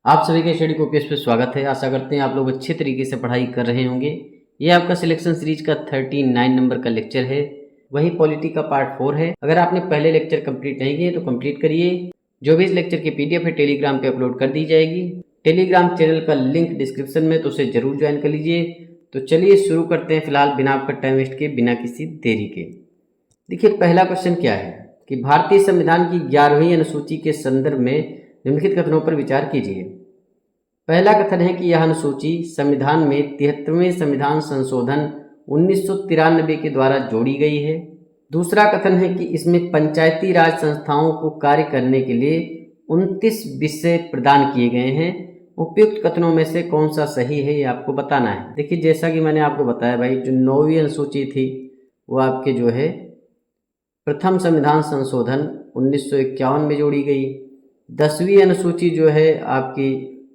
आप सभी के स्टडी कॉपीज पे स्वागत है। आशा करते हैं आप लोग अच्छे तरीके से पढ़ाई कर रहे होंगे। ये आपका सिलेक्शन सीरीज का 39 नंबर का लेक्चर है, वही पॉलिटी का पार्ट 4 है। अगर आपने पहले लेक्चर कंप्लीट नहीं किए तो कंप्लीट करिए। जो भी इस लेक्चर की पीडीएफ है टेलीग्राम पे अपलोड कर दी जाएगी। टेलीग्राम चैनल का लिंक डिस्क्रिप्शन में, तो उसे जरूर ज्वाइन कर लीजिए। तो चलिए शुरू करते हैं फिलहाल बिना आपका टाइम वेस्ट किए, बिना किसी देरी के। देखिए पहला क्वेश्चन क्या है कि भारतीय संविधान की 11वीं अनुसूची के संदर्भ में निम्नलिखित कथनों पर विचार कीजिए। पहला कथन है कि यह अनुसूची संविधान में 73वें संविधान संशोधन 1993 के द्वारा जोड़ी गई है। दूसरा कथन है कि इसमें पंचायती राज संस्थाओं को कार्य करने के लिए 29 विषय प्रदान किए गए हैं। उपयुक्त कथनों में से कौन सा सही है ये आपको बताना है। देखिए जैसा कि मैंने आपको बताया भाई, जो 9वीं अनुसूची थी वो आपके जो है प्रथम संविधान संशोधन 1951 में जोड़ी गई। 10वीं अनुसूची जो है आपकी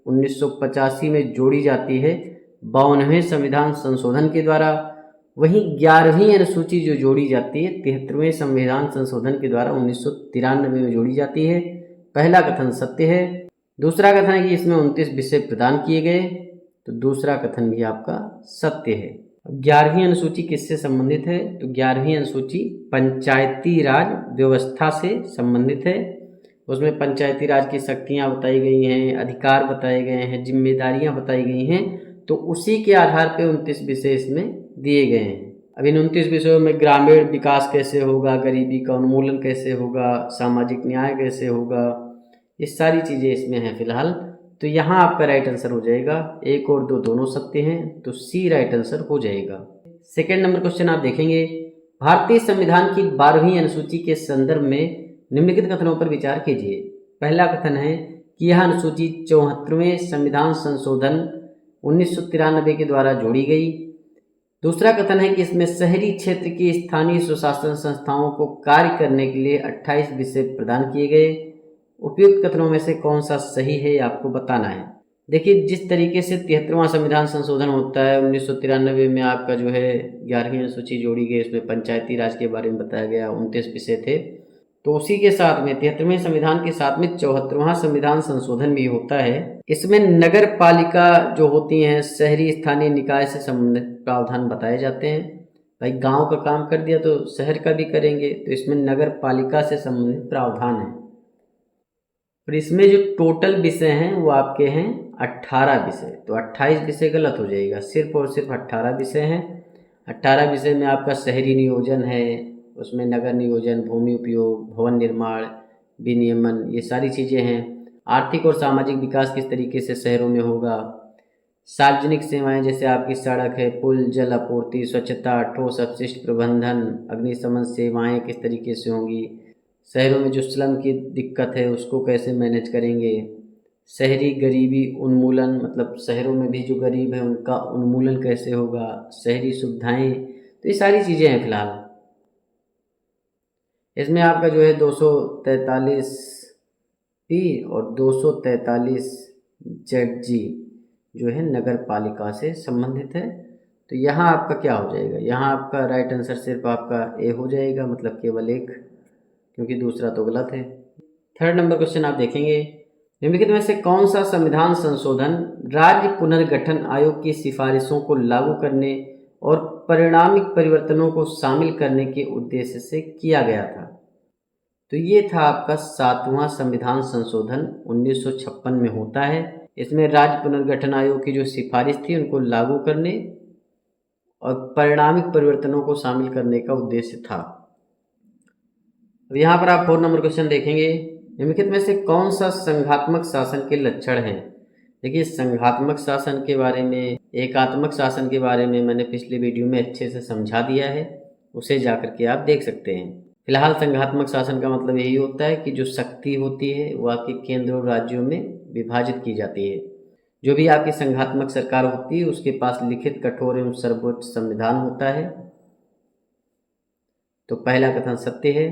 1985 में जोड़ी जाती है 52वें संविधान संशोधन के द्वारा। वहीं 11वीं अनुसूची जो जोड़ी जाती है 73वें संविधान संशोधन के द्वारा 1993 में जोड़ी जाती है। पहला कथन सत्य है। दूसरा कथन है कि इसमें 29 विषय प्रदान किए गए, तो दूसरा कथन भी आपका सत्य है। 11वीं अनुसूची किससे संबंधित है? तो 11वीं अनुसूची पंचायती राज व्यवस्था से संबंधित है। उसमें पंचायती राज की शक्तियां बताई गई हैं, अधिकार बताए गए हैं, जिम्मेदारियां बताई गई हैं। तो उसी के आधार पर 29 विषय इसमें दिए गए हैं। अब इन 29 विषयों में ग्रामीण विकास कैसे होगा, गरीबी का उन्मूलन कैसे होगा, सामाजिक न्याय कैसे होगा, ये सारी चीज़ें इसमें हैं फिलहाल। तो यहाँ आपका राइट आंसर हो जाएगा, 1 और 2 दोनों सत्य हैं, तो सी राइट आंसर हो जाएगा। सेकेंड नंबर क्वेश्चन आप देखेंगे, भारतीय संविधान की 12वीं अनुसूची के संदर्भ में निम्नलिखित कथनों पर विचार कीजिए। पहला कथन है कि यह अनुसूची 74वें संविधान संशोधन 1993 के द्वारा जोड़ी गई। दूसरा कथन है कि इसमें शहरी क्षेत्र की स्थानीय स्वशासन संस्थाओं को कार्य करने के लिए 28 विषय प्रदान किए गए। उपयुक्त कथनों में से कौन सा सही है ये आपको बताना है। देखिए जिस तरीके से 73वां संविधान संशोधन होता है 1993 में, आपका जो है 11वीं अनुसूची जोड़ी गई, उसमें पंचायती राज के बारे में बताया गया, 29 विषय थे। तो उसी के साथ में 73वें संविधान के साथ में 74वां संविधान संशोधन भी होता है। इसमें नगर पालिका जो होती हैं, शहरी स्थानीय निकाय से संबंधित प्रावधान बताए जाते हैं। भाई गांव का काम कर दिया तो शहर का भी करेंगे, तो इसमें नगर पालिका से संबंधित प्रावधान है। और इसमें जो टोटल विषय हैं वो आपके हैं 18 विषय, तो 28 विषय गलत हो जाएगा, सिर्फ और सिर्फ 18 विषय हैं। 18 विषय में आपका शहरी नियोजन है, उसमें नगर नियोजन, भूमि उपयोग, भवन निर्माण, विनियमन, ये सारी चीज़ें हैं। आर्थिक और सामाजिक विकास किस तरीके से शहरों में होगा। सार्वजनिक सेवाएं जैसे आपकी सड़क है, पुल, जल आपूर्ति, स्वच्छता, ठोस अपशिष्ट प्रबंधन, अग्निशमन सेवाएं किस तरीके से होंगी। शहरों में जो स्लम की दिक्कत है उसको कैसे मैनेज करेंगे। शहरी गरीबी उन्मूलन, मतलब शहरों में भी जो गरीब है उनका उन्मूलन कैसे होगा। शहरी सुविधाएं, तो ये सारी चीज़ें हैं फिलहाल। इसमें आपका जो है 243 पी और 243 जेड जी जो है नगर पालिका से संबंधित है। तो यहाँ आपका क्या हो जाएगा, यहाँ आपका राइट आंसर सिर्फ आपका ए हो जाएगा, मतलब केवल एक, क्योंकि दूसरा तो गलत है। थर्ड नंबर क्वेश्चन आप देखेंगे, निम्नलिखित में से कौन सा संविधान संशोधन राज्य पुनर्गठन आयोग की सिफारिशों को लागू करने और परिणामिक परिवर्तनों को शामिल करने के उद्देश्य से किया गया था। तो ये था आपका 7वां संविधान संशोधन 1956 में होता है। इसमें राज्य पुनर्गठन आयोग की जो सिफारिश थी उनको लागू करने और परिणामिक परिवर्तनों को शामिल करने का उद्देश्य था। अब यहाँ पर आप 4 नंबर क्वेश्चन देखेंगे, निम्नलिखित में से कौन सा संघात्मक शासन के लक्षण हैं। देखिए संघात्मक शासन के बारे में, एकात्मक शासन के बारे में मैंने पिछले वीडियो में अच्छे से समझा दिया है, उसे जाकर के आप देख सकते हैं। फिलहाल संघात्मक शासन का मतलब यही होता है कि जो शक्ति होती है वो आपके केंद्र और राज्यों में विभाजित की जाती है। जो भी आपकी संघात्मक सरकार होती है उसके पास लिखित, कठोर एवं सर्वोच्च संविधान होता है। तो पहला कथन सत्य है।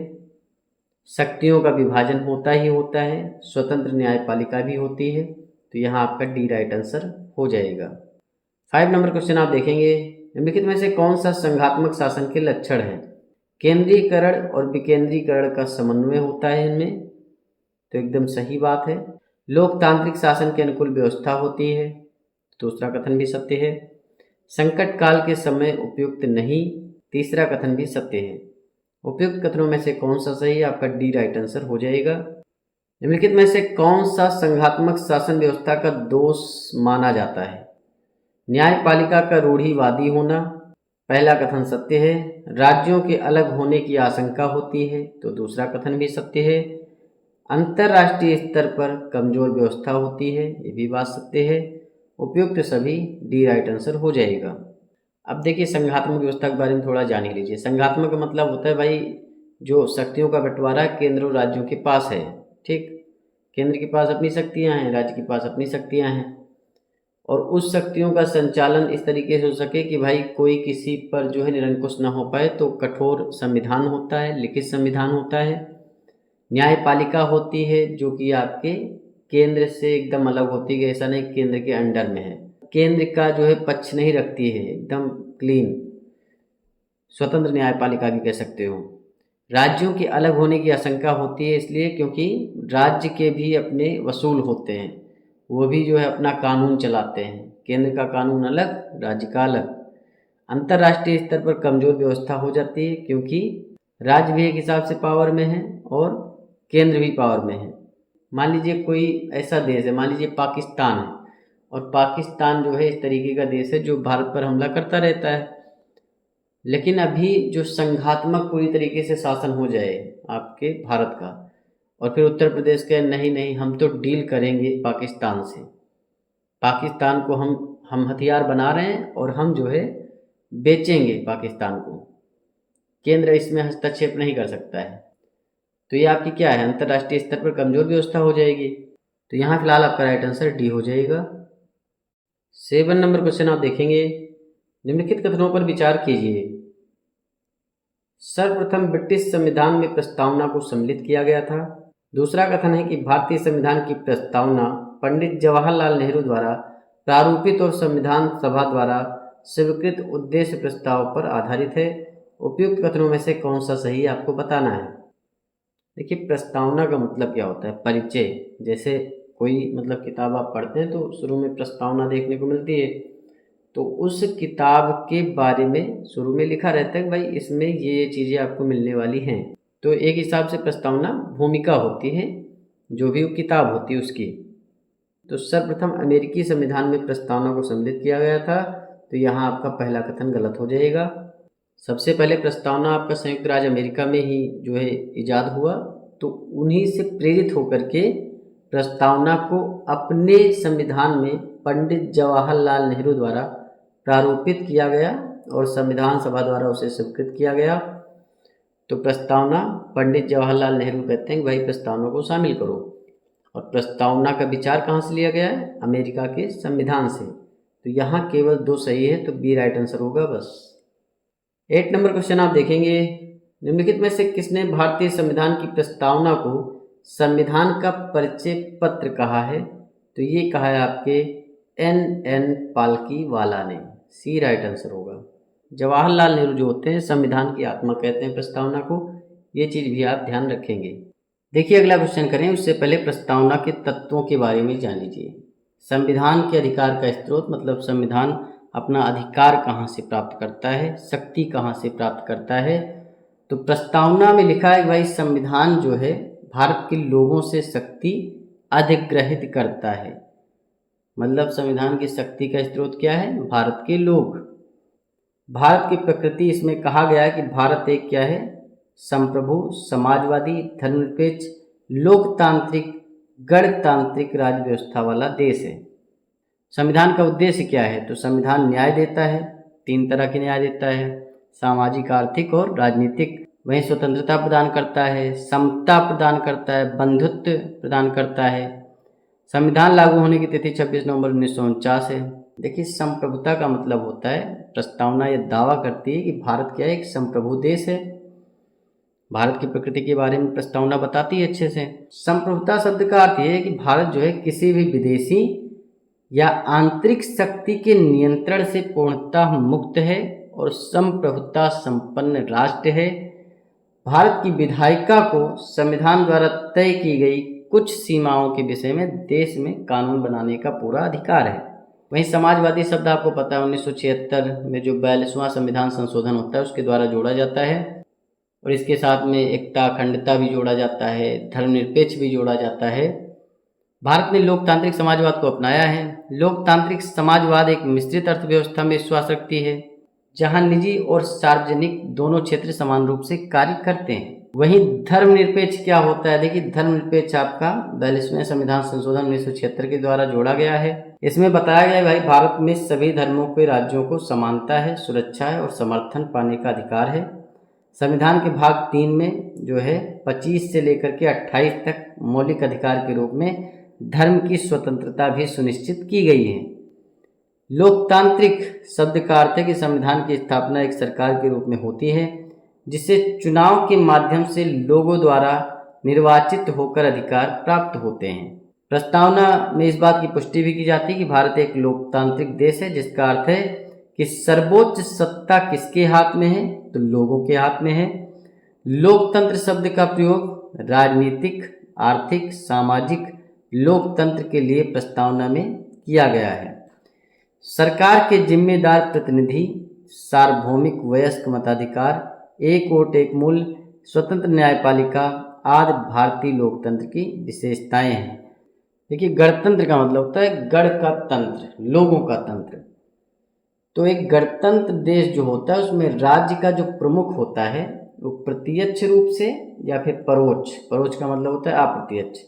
शक्तियों का विभाजन होता ही होता है, स्वतंत्र न्यायपालिका भी होती है। तो यहाँ आपका डी राइट आंसर हो जाएगा। 5 नंबर क्वेश्चन आप देखेंगे, निम्नलिखित में से कौन सा संघात्मक शासन के लक्षण है। केंद्रीकरण और विकेंद्रीकरण का समन्वय होता है इनमें, तो एकदम सही बात है। लोकतांत्रिक शासन के अनुकूल व्यवस्था होती है, दूसरा कथन भी सत्य है। संकट काल के समय उपयुक्त नहीं, तीसरा कथन भी सत्य है। उपयुक्त कथनों में से कौन सा सही है? आपका डी राइट आंसर हो जाएगा। निम्नलिखित में से कौन सा संघात्मक शासन व्यवस्था का दोष माना जाता है? न्यायपालिका का रूढ़िवादी होना, पहला कथन सत्य है। राज्यों के अलग होने की आशंका होती है, तो दूसरा कथन भी सत्य है। अंतर्राष्ट्रीय स्तर पर कमजोर व्यवस्था होती है, ये भी बात सत्य है। उपयुक्त सभी डी राइट आंसर हो जाएगा। अब देखिए संघात्मक व्यवस्था के बारे में थोड़ा जान ही लीजिए। संघात्मक का मतलब होता है भाई जो शक्तियों का बंटवारा केंद्र और राज्यों के पास है, ठीक। केंद्र के पास अपनी शक्तियां हैं, राज्य के पास अपनी शक्तियां हैं, और उस शक्तियों का संचालन इस तरीके से हो सके कि भाई कोई किसी पर जो है निरंकुश न हो पाए, तो कठोर संविधान होता है, लिखित संविधान होता है। न्यायपालिका होती है जो कि आपके केंद्र से एकदम अलग होती है, ऐसा नहीं केंद्र के अंडर में है, केंद्र का जो है पक्ष नहीं रखती है, एकदम क्लीन स्वतंत्र न्यायपालिका भी कह सकते हो। राज्यों के अलग होने की आशंका होती है, इसलिए क्योंकि राज्य के भी अपने वसूल होते हैं, वो भी जो है अपना कानून चलाते हैं, केंद्र का कानून अलग, राज्य का अलग। अंतर्राष्ट्रीय स्तर पर कमजोर व्यवस्था हो जाती है क्योंकि राज्य भी एक हिसाब से पावर में है और केंद्र भी पावर में है। मान लीजिए कोई ऐसा देश है, मान लीजिए पाकिस्तान है, और पाकिस्तान जो है इस तरीके का देश है जो भारत पर हमला करता रहता है, लेकिन अभी जो संघात्मक पूरी तरीके से शासन हो जाए आपके भारत का, और फिर उत्तर प्रदेश के नहीं नहीं हम तो डील करेंगे पाकिस्तान से, पाकिस्तान को हम हथियार बना रहे हैं और हम जो है बेचेंगे पाकिस्तान को, केंद्र इसमें हस्तक्षेप नहीं कर सकता है, तो ये आपकी क्या है, अंतर्राष्ट्रीय स्तर पर कमजोर व्यवस्था हो जाएगी। तो यहाँ फिलहाल आपका राइट आंसर डी हो जाएगा। 7 नंबर क्वेश्चन आप देखेंगे, निम्नलिखित कथनों पर विचार कीजिए। सर्वप्रथम ब्रिटिश संविधान में प्रस्तावना को सम्मिलित किया गया था। दूसरा कथन है कि भारतीय संविधान की प्रस्तावना पंडित जवाहरलाल नेहरू द्वारा प्रारूपित और संविधान सभा द्वारा स्वीकृत उद्देश्य प्रस्ताव पर आधारित है। उपयुक्त कथनों में से कौन सा सही है आपको बताना है। देखिए प्रस्तावना का मतलब क्या होता है, परिचय। जैसे कोई मतलब किताब आप पढ़ते हैं तो शुरू में प्रस्तावना देखने को मिलती है, तो उस किताब के बारे में शुरू में लिखा रहता है कि भाई इसमें ये चीज़ें आपको मिलने वाली हैं, तो एक हिसाब से प्रस्तावना भूमिका होती है जो भी वो किताब होती है उसकी। तो सर्वप्रथम अमेरिकी संविधान में प्रस्तावना को सम्मिलित किया गया था, तो यहाँ आपका पहला कथन गलत हो जाएगा। सबसे पहले प्रस्तावना आपका संयुक्त राज्य अमेरिका में ही जो है इजाद हुआ, तो उन्हीं से प्रेरित होकर के प्रस्तावना को अपने संविधान में पंडित जवाहरलाल नेहरू द्वारा प्रारूपित किया गया और संविधान सभा द्वारा उसे स्वीकृत किया गया। तो प्रस्तावना पंडित जवाहरलाल नेहरू कहते हैं कि भाई प्रस्तावना को शामिल करो, और प्रस्तावना का विचार कहाँ से लिया गया है, अमेरिका के संविधान से। तो यहाँ केवल 2 सही है, तो बी राइट आंसर होगा बस। 8 नंबर क्वेश्चन आप देखेंगे, निम्नलिखित में से किसने भारतीय संविधान की प्रस्तावना को संविधान का परिचय पत्र कहा है। तो ये कहा है आपके N.N. पालकीवाला ने, सी राइट आंसर होगा। जवाहरलाल नेहरू जो होते हैं संविधान की आत्मा कहते हैं प्रस्तावना को, ये चीज़ भी आप ध्यान रखेंगे। देखिए अगला क्वेश्चन करें, उससे पहले प्रस्तावना के तत्वों के बारे में जान लीजिए। संविधान के अधिकार का स्रोत, मतलब संविधान अपना अधिकार कहाँ से प्राप्त करता है, शक्ति कहाँ से प्राप्त करता है। तो प्रस्तावना में लिखा है कि भाई संविधान जो है भारत के लोगों से शक्ति अधिग्रहित करता है, मतलब संविधान की शक्ति का स्रोत क्या है, भारत के लोग। भारत की प्रकृति, इसमें कहा गया है कि भारत एक क्या है, संप्रभु, समाजवादी, धर्मनिरपेक्ष, लोकतांत्रिक, गणतांत्रिक राज्य व्यवस्था वाला देश है। संविधान का उद्देश्य क्या है, तो संविधान न्याय देता है, 3 तरह के न्याय देता है, सामाजिक, आर्थिक और राजनीतिक। वहीं स्वतंत्रता प्रदान करता है, समता प्रदान करता है, बंधुत्व प्रदान करता है। संविधान लागू होने की तिथि 26 नवंबर 1949 है। देखिए संप्रभुता का मतलब होता है, प्रस्तावना यह दावा करती है कि भारत क्या है, एक संप्रभु देश है। भारत की प्रकृति के बारे में प्रस्तावना बताती है अच्छे से। संप्रभुता शब्द का अर्थ यह है कि भारत जो है किसी भी विदेशी या आंतरिक शक्ति के नियंत्रण से पूर्णतः मुक्त है और संप्रभुता संपन्न राष्ट्र है। भारत की विधायिका को संविधान द्वारा तय की गई कुछ सीमाओं के विषय में देश में कानून बनाने का पूरा अधिकार है। वहीं समाजवादी शब्द आपको पता है 1976 में जो 42वां संविधान संशोधन होता है उसके द्वारा जोड़ा जाता है, और इसके साथ में एकता अखंडता भी जोड़ा जाता है, धर्मनिरपेक्ष भी जोड़ा जाता है। भारत ने लोकतांत्रिक समाजवाद को अपनाया है। लोकतांत्रिक समाजवाद एक मिश्रित अर्थव्यवस्था में विश्वास रखती है, जहां निजी और सार्वजनिक दोनों क्षेत्र समान रूप से कार्य करते हैं। वहीं धर्मनिरपेक्ष क्या होता है? देखिए, धर्मनिरपेक्ष आपका 42वें संविधान संशोधन 1976 के द्वारा जोड़ा गया है। इसमें बताया गया है भाई भारत में सभी धर्मों के राज्यों को समानता है, सुरक्षा है और समर्थन पाने का अधिकार है। संविधान के भाग 3 में जो है 25 से लेकर के 28 तक मौलिक अधिकार के रूप में धर्म की स्वतंत्रता भी सुनिश्चित की गई है। लोकतांत्रिक शब्द का अर्थ है कि संविधान की स्थापना एक सरकार के रूप में होती है, जिसे चुनाव के माध्यम से लोगों द्वारा निर्वाचित होकर अधिकार प्राप्त होते हैं। प्रस्तावना में इस बात की पुष्टि भी की जाती है कि भारत एक लोकतांत्रिक देश है, जिसका अर्थ है कि सर्वोच्च सत्ता किसके हाथ में है? तो लोगों के हाथ में है। लोकतंत्र शब्द का प्रयोग राजनीतिक, आर्थिक, सामाजिक लोकतंत्र के लिए प्रस्तावना में किया गया है। सरकार के जिम्मेदार प्रतिनिधि, सार्वभौमिक वयस्क मताधिकार, एक वोट एक मूल्य, स्वतंत्र न्यायपालिका आदि भारतीय लोकतंत्र की विशेषताएं हैं। देखिए, गणतंत्र का मतलब होता है गण का तंत्र, लोगों का तंत्र। तो एक गणतंत्र देश जो होता है उसमें राज्य का जो प्रमुख होता है वो प्रत्यक्ष रूप से या फिर परोक्ष का मतलब होता है अप्रत्यक्ष,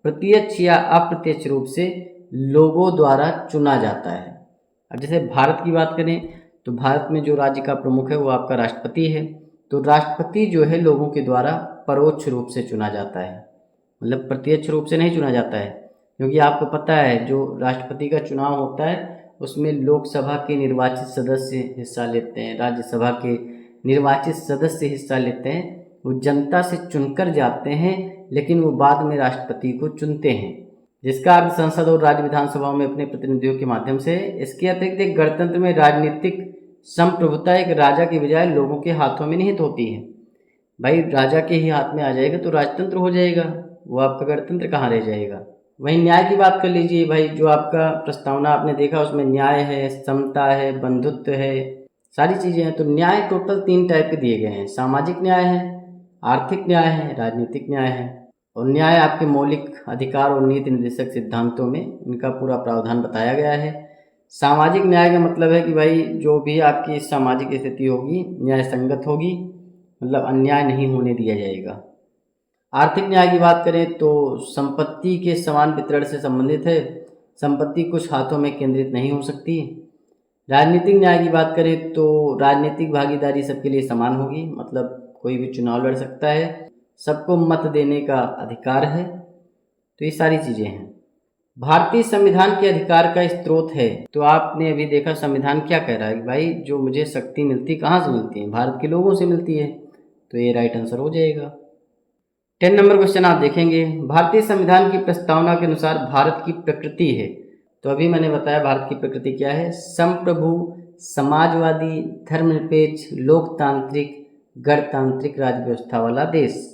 प्रत्यक्ष या अप्रत्यक्ष रूप से लोगों द्वारा चुना जाता है। अब जैसे भारत की बात करें तो भारत में जो राज्य का प्रमुख है वो आपका राष्ट्रपति है। तो राष्ट्रपति जो है लोगों के द्वारा परोक्ष रूप से चुना जाता है, मतलब प्रत्यक्ष रूप से नहीं चुना जाता है, क्योंकि आपको पता है जो राष्ट्रपति का चुनाव होता है उसमें लोकसभा के निर्वाचित सदस्य हिस्सा लेते हैं, राज्यसभा के निर्वाचित सदस्य हिस्सा लेते हैं। वो जनता से चुनकर जाते हैं, लेकिन वो बाद में राष्ट्रपति को चुनते हैं, जिसका अर्थ संसद और राज्य विधानसभाओं में अपने प्रतिनिधियों के माध्यम से। इसके अतिरिक्त एक गणतंत्र में राजनीतिक संप्रभुता एक राजा की बजाय लोगों के हाथों में निहित होती है। भाई राजा के ही हाथ में आ जाएगा तो राजतंत्र हो जाएगा, वो आपका गणतंत्र कहाँ रह जाएगा। वहीं न्याय की बात कर लीजिए भाई, जो आपका प्रस्तावना आपने देखा उसमें न्याय है, समता है, बंधुत्व है, सारी चीज़ें हैं। तो न्याय टोटल 3 टाइप के दिए गए हैं, सामाजिक न्याय है, आर्थिक न्याय है, राजनीतिक न्याय है। और न्याय आपके मौलिक अधिकार और नीति निर्देशक सिद्धांतों में इनका पूरा प्रावधान बताया गया है। सामाजिक न्याय का मतलब है कि भाई जो भी आपकी सामाजिक स्थिति होगी न्याय संगत होगी, मतलब अन्याय नहीं होने दिया जाएगा। आर्थिक न्याय की बात करें तो संपत्ति के समान वितरण से संबंधित है, संपत्ति कुछ हाथों में केंद्रित नहीं हो सकती। राजनीतिक न्याय की बात करें तो राजनीतिक भागीदारी सबके लिए समान होगी, मतलब कोई भी चुनाव लड़ सकता है, सबको मत देने का अधिकार है। तो ये सारी चीज़ें हैं। भारतीय संविधान के अधिकार का स्रोत है, तो आपने अभी देखा संविधान क्या कह रहा है कि भाई जो मुझे शक्ति मिलती कहाँ से मिलती है? भारत के लोगों से मिलती है। तो ये राइट आंसर हो जाएगा। 10 नंबर क्वेश्चन आप देखेंगे, भारतीय संविधान की प्रस्तावना के अनुसार भारत की प्रकृति है। तो अभी मैंने बताया भारत की प्रकृति क्या है, संप्रभु, समाजवादी, धर्मनिरपेक्ष, लोकतांत्रिक, गणतांत्रिक राज्य व्यवस्था वाला देश।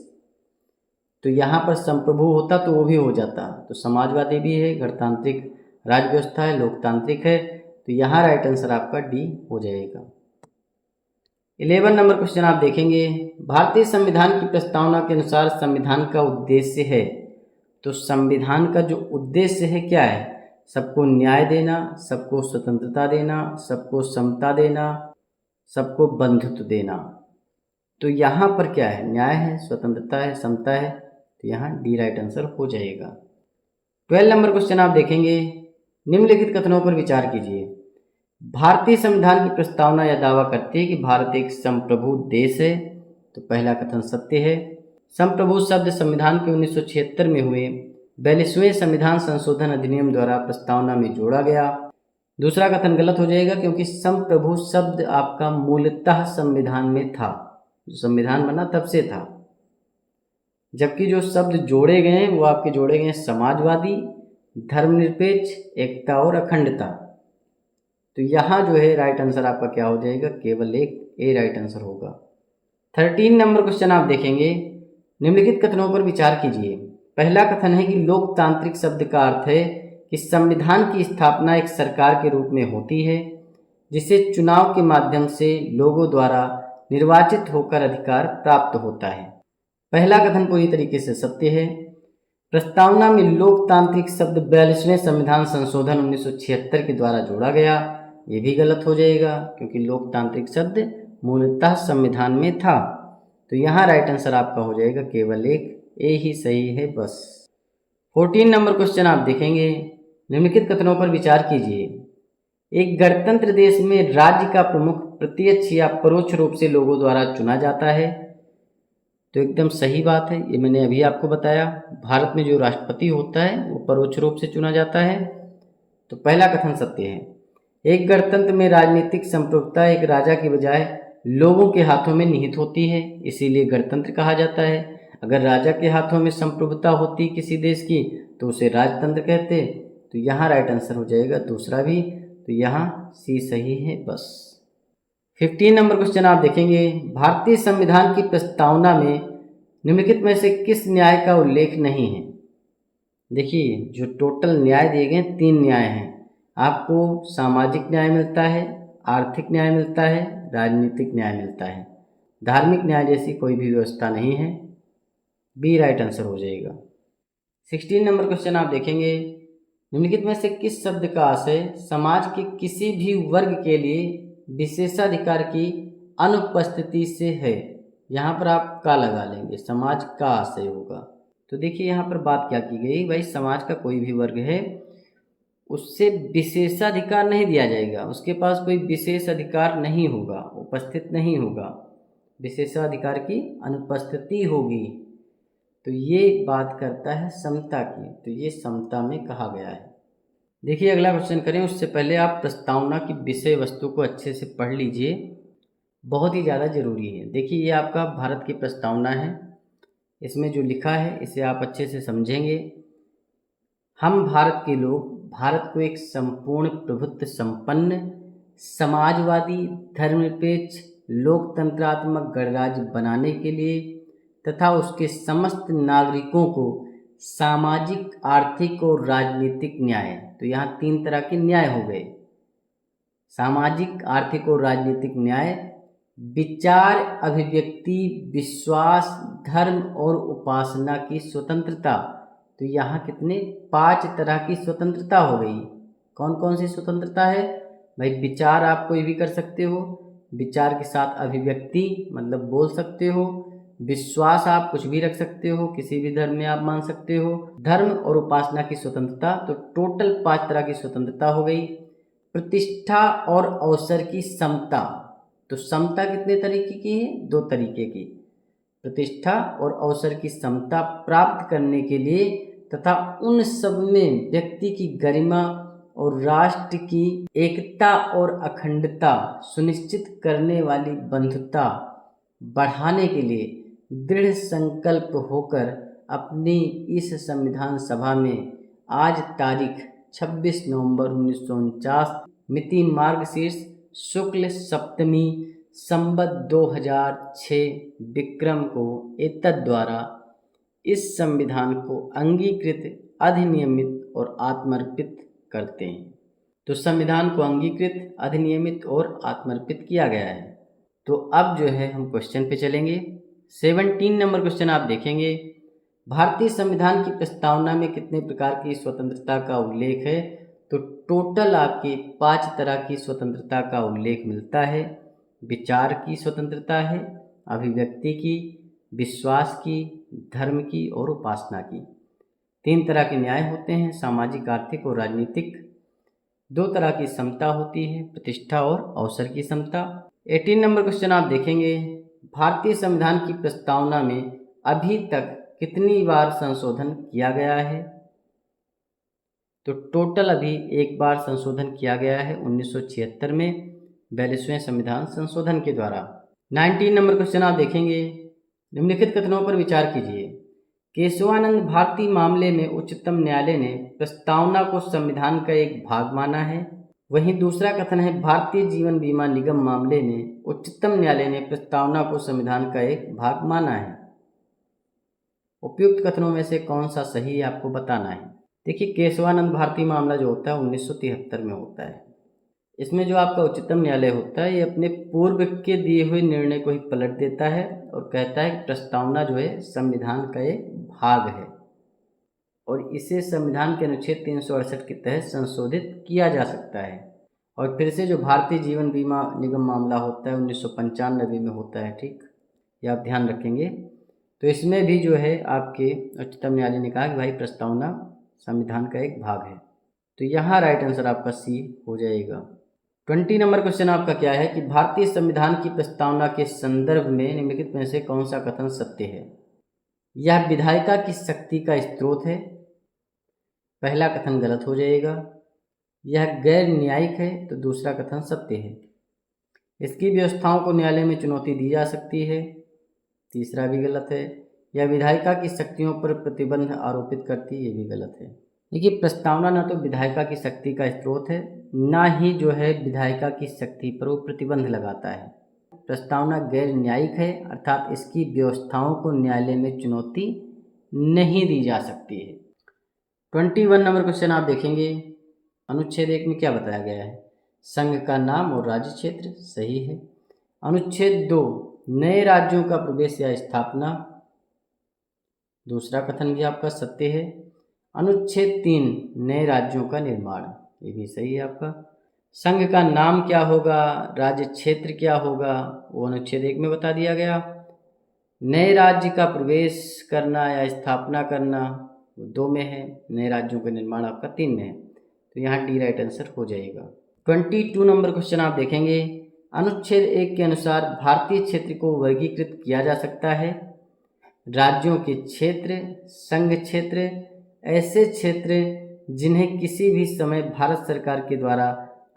तो यहाँ पर संप्रभु होता तो वो भी हो जाता, तो समाजवादी भी है, गणतांत्रिक राज्य व्यवस्था है, लोकतांत्रिक है। तो यहाँ राइट आंसर आपका डी हो जाएगा। 11 नंबर क्वेश्चन आप देखेंगे, भारतीय संविधान की प्रस्तावना के अनुसार संविधान का उद्देश्य है। तो संविधान का जो उद्देश्य है क्या है? सबको न्याय देना, सबको स्वतंत्रता देना, सबको समता देना, सबको बंधुत्व देना। तो यहाँ पर क्या है? न्याय है, स्वतंत्रता है, समता है। तो यहाँ डी राइट आंसर हो जाएगा। 12 नंबर क्वेश्चन आप देखेंगे, निम्नलिखित कथनों पर विचार कीजिए। भारतीय संविधान की प्रस्तावना यह दावा करती है कि भारत एक संप्रभु देश है। तो पहला कथन सत्य है। संप्रभु शब्द संविधान के 1976 में हुए 42वें संविधान संशोधन अधिनियम द्वारा प्रस्तावना में जोड़ा गया। दूसरा कथन गलत हो जाएगा, क्योंकि संप्रभु शब्द आपका मूलतः संविधान में था, जो संविधान बना तब से था। जबकि जो शब्द जोड़े गए हैं वो आपके जोड़े गए हैं समाजवादी, धर्मनिरपेक्ष, एकता और अखंडता। तो यहाँ जो है राइट आंसर आपका क्या हो जाएगा? केवल एक ए राइट आंसर होगा। 13 नंबर क्वेश्चन आप देखेंगे, निम्नलिखित कथनों पर विचार कीजिए। पहला कथन है कि लोकतांत्रिक शब्द का अर्थ है कि संविधान की स्थापना एक सरकार के रूप में होती है जिसे चुनाव के माध्यम से लोगों द्वारा निर्वाचित होकर अधिकार प्राप्त होता है। पहला कथन पूरी तरीके से सत्य है। प्रस्तावना में लोकतांत्रिक शब्द 42वें संविधान संशोधन 1976 के द्वारा जोड़ा गया, ये भी गलत हो जाएगा क्योंकि लोकतांत्रिक शब्द मूलतः संविधान में था। तो यहाँ राइट आंसर आपका हो जाएगा केवल एक, ए ही सही है बस। 14 नंबर क्वेश्चन आप देखेंगे, निम्नलिखित कथनों पर विचार कीजिए। एक गणतंत्र देश में राज्य का प्रमुख प्रत्यक्ष या परोक्ष रूप से लोगों द्वारा चुना जाता है। तो एकदम सही बात है, ये मैंने अभी आपको बताया। भारत में जो राष्ट्रपति होता है वो परोक्ष रूप से चुना जाता है। तो पहला कथन सत्य है। एक गणतंत्र में राजनीतिक संप्रभुता एक राजा की बजाय लोगों के हाथों में निहित होती है, इसीलिए गणतंत्र कहा जाता है। अगर राजा के हाथों में संप्रभुता होती किसी देश की तो उसे राजतंत्र कहते। तो यहाँ राइट आंसर हो जाएगा दूसरा भी, तो यहाँ सी सही है बस। 15 नंबर क्वेश्चन आप देखेंगे, भारतीय संविधान की प्रस्तावना में निम्नलिखित में से किस न्याय का उल्लेख नहीं है। देखिए जो टोटल न्याय दिए गए 3 न्याय हैं। आपको सामाजिक न्याय मिलता है, आर्थिक न्याय मिलता है, राजनीतिक न्याय मिलता है। धार्मिक न्याय जैसी कोई भी व्यवस्था नहीं है, बी राइट आंसर हो जाएगा। 16 नंबर क्वेश्चन आप देखेंगे, निम्नलिखित में से किस शब्द का आशय समाज के किसी भी वर्ग के लिए विशेषाधिकार की अनुपस्थिति से है। यहाँ पर आप का लगा लेंगे, समाज का आशय होगा। तो देखिए यहाँ पर बात क्या की गई, भाई समाज का कोई भी वर्ग है उससे विशेषाधिकार नहीं दिया जाएगा, उसके पास कोई विशेष अधिकार नहीं होगा, उपस्थित नहीं होगा, विशेषाधिकार की अनुपस्थिति होगी। तो ये बात करता है समता की, तो ये समता में कहा गया है। देखिए अगला क्वेश्चन करें उससे पहले आप प्रस्तावना की विषय वस्तु को अच्छे से पढ़ लीजिए, बहुत ही ज़्यादा ज़रूरी है। देखिए ये आपका भारत की प्रस्तावना है, इसमें जो लिखा है इसे आप अच्छे से समझेंगे। हम भारत के लोग भारत को एक संपूर्ण प्रभुत्व संपन्न समाजवादी धर्मनिरपेक्ष लोकतंत्रात्मक गणराज्य बनाने के लिए तथा उसके समस्त नागरिकों को सामाजिक, आर्थिक और राजनीतिक न्याय, तो यहाँ 3 तरह के न्याय हो गए, सामाजिक, आर्थिक और राजनीतिक न्याय, विचार, अभिव्यक्ति, विश्वास, धर्म और उपासना की स्वतंत्रता। तो यहाँ कितने 5 तरह की स्वतंत्रता हो गई। कौन कौन सी स्वतंत्रता है भाई? विचार आप कोई भी कर सकते हो, विचार के साथ अभिव्यक्ति मतलब बोल सकते हो, विश्वास आप कुछ भी रख सकते हो, किसी भी धर्म में आप मान सकते हो, धर्म और उपासना की स्वतंत्रता। तो टोटल 5 तरह की स्वतंत्रता हो गई। प्रतिष्ठा और अवसर की समता, तो समता कितने तरीके की है? 2 तरीके की। प्रतिष्ठा और अवसर की समता प्राप्त करने के लिए तथा उन सब में व्यक्ति की गरिमा और राष्ट्र की एकता और अखंडता सुनिश्चित करने वाली बंधुता बढ़ाने के लिए दृढ़ संकल्प होकर अपनी इस संविधान सभा में आज तारीख 26 नवंबर 1949 मिति मार्गशीर्ष शुक्ल सप्तमी संवत 2006 विक्रम को एतद् द्वारा इस संविधान को अंगीकृत, अधिनियमित और आत्मर्पित करते हैं। तो संविधान को अंगीकृत, अधिनियमित और आत्मर्पित किया गया है। तो अब जो है हम क्वेश्चन पे चलेंगे। 17 नंबर क्वेश्चन आप देखेंगे, भारतीय संविधान की प्रस्तावना में कितने प्रकार की स्वतंत्रता का उल्लेख है? तो टोटल आपके 5 तरह की स्वतंत्रता का उल्लेख मिलता है। विचार की स्वतंत्रता है, अभिव्यक्ति की, विश्वास की, धर्म की और उपासना की। 3 तरह के न्याय होते हैं, सामाजिक, आर्थिक और राजनीतिक। 2 तरह की समता होती है, प्रतिष्ठा और अवसर की समता। 18 नंबर क्वेश्चन आप देखेंगे, भारतीय संविधान की प्रस्तावना में अभी तक कितनी बार संशोधन किया गया है? तो टोटल अभी 1 बार संशोधन किया गया है 1976 में 42वें संविधान संशोधन के द्वारा। 19 नंबर क्वेश्चन आप देखेंगे, निम्नलिखित कथनों पर विचार कीजिए। केशवानंद भारती मामले में उच्चतम न्यायालय ने प्रस्तावना को संविधान का एक भाग माना है। वहीं दूसरा कथन है, भारतीय जीवन बीमा निगम मामले में उच्चतम न्यायालय ने प्रस्तावना को संविधान का एक भाग माना है। उपयुक्त कथनों में से कौन सा सही है आपको बताना है। देखिए, केशवानंद भारती मामला जो होता है 1973 में होता है। इसमें जो आपका उच्चतम न्यायालय होता है ये अपने पूर्व के दिए हुए निर्णय को ही पलट देता है और कहता है कि प्रस्तावना जो है संविधान का एक भाग है और इसे संविधान के अनुच्छेद 368 के तहत संशोधित किया जा सकता है। और फिर से जो भारतीय जीवन बीमा निगम मामला होता है 1995 में होता है, ठीक, ये आप ध्यान रखेंगे। तो इसमें भी जो है आपके उच्चतम न्यायालय ने कहा कि भाई प्रस्तावना संविधान का एक भाग है। तो यहाँ राइट आंसर आपका सी हो जाएगा। 20 नंबर क्वेश्चन आपका क्या है कि भारतीय संविधान की प्रस्तावना के संदर्भ में निम्नलिखित में से कौन सा कथन सत्य है। यह विधायिका की शक्ति का स्रोत है, पहला कथन गलत हो जाएगा। यह गैर न्यायिक है, तो दूसरा कथन सत्य है। इसकी व्यवस्थाओं को न्यायालय में चुनौती दी जा सकती है, तीसरा भी गलत है। यह विधायिका की शक्तियों पर प्रतिबंध आरोपित करती है, ये भी गलत है। देखिए, प्रस्तावना न तो विधायिका की शक्ति का स्रोत है, ना ही जो है विधायिका की शक्ति पर वो प्रतिबंध लगाता है। प्रस्तावना गैर न्यायिक है, अर्थात इसकी व्यवस्थाओं को न्यायालय में चुनौती नहीं दी जा सकती है। 21 नंबर क्वेश्चन आप देखेंगे, अनुच्छेद 1 में क्या बताया गया है। संघ का नाम और राज्य क्षेत्र, सही है। अनुच्छेद 2, नए राज्यों का प्रवेश या स्थापना, दूसरा कथन भी आपका सत्य है। अनुच्छेद 3, नए राज्यों का निर्माण, ये भी सही है आपका। संघ का नाम क्या होगा, राज्य क्षेत्र क्या होगा, वो अनुच्छेद 1 में बता दिया गया। नए राज्य का प्रवेश करना या स्थापना करना वो 2 में है, नए राज्यों का निर्माण आपका 3 में है। तो यहाँ डी राइट आंसर हो जाएगा। 22 नंबर क्वेश्चन आप देखेंगे, अनुच्छेद 1 के अनुसार भारतीय क्षेत्र को वर्गीकृत किया जा सकता है। राज्यों के क्षेत्र, संघ क्षेत्र, ऐसे क्षेत्र जिन्हें किसी भी समय भारत सरकार के द्वारा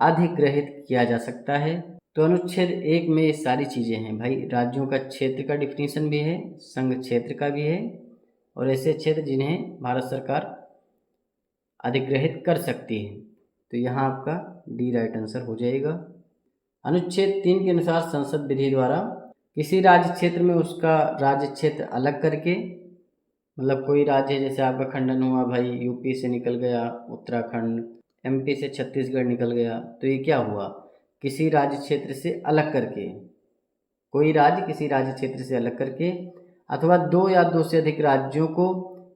अधिग्रहित किया जा सकता है। तो अनुच्छेद 1 में ये सारी चीज़ें हैं भाई, राज्यों का क्षेत्र का डिफिनीशन भी है, संघ क्षेत्र का भी है, और ऐसे क्षेत्र जिन्हें भारत सरकार अधिग्रहित कर सकती है। तो यहाँ आपका डी राइट आंसर हो जाएगा। अनुच्छेद 3 के अनुसार संसद विधि द्वारा किसी राज्य क्षेत्र में उसका राज्य क्षेत्र अलग करके, मतलब कोई राज्य जैसे आपका खंडन हुआ भाई, यूपी से निकल गया उत्तराखंड, एमपी से छत्तीसगढ़ निकल गया, तो ये क्या हुआ, किसी राज्य क्षेत्र से अलग करके, कोई राज्य किसी राज्य क्षेत्र से अलग करके, अथवा 2 या 2 से अधिक राज्यों को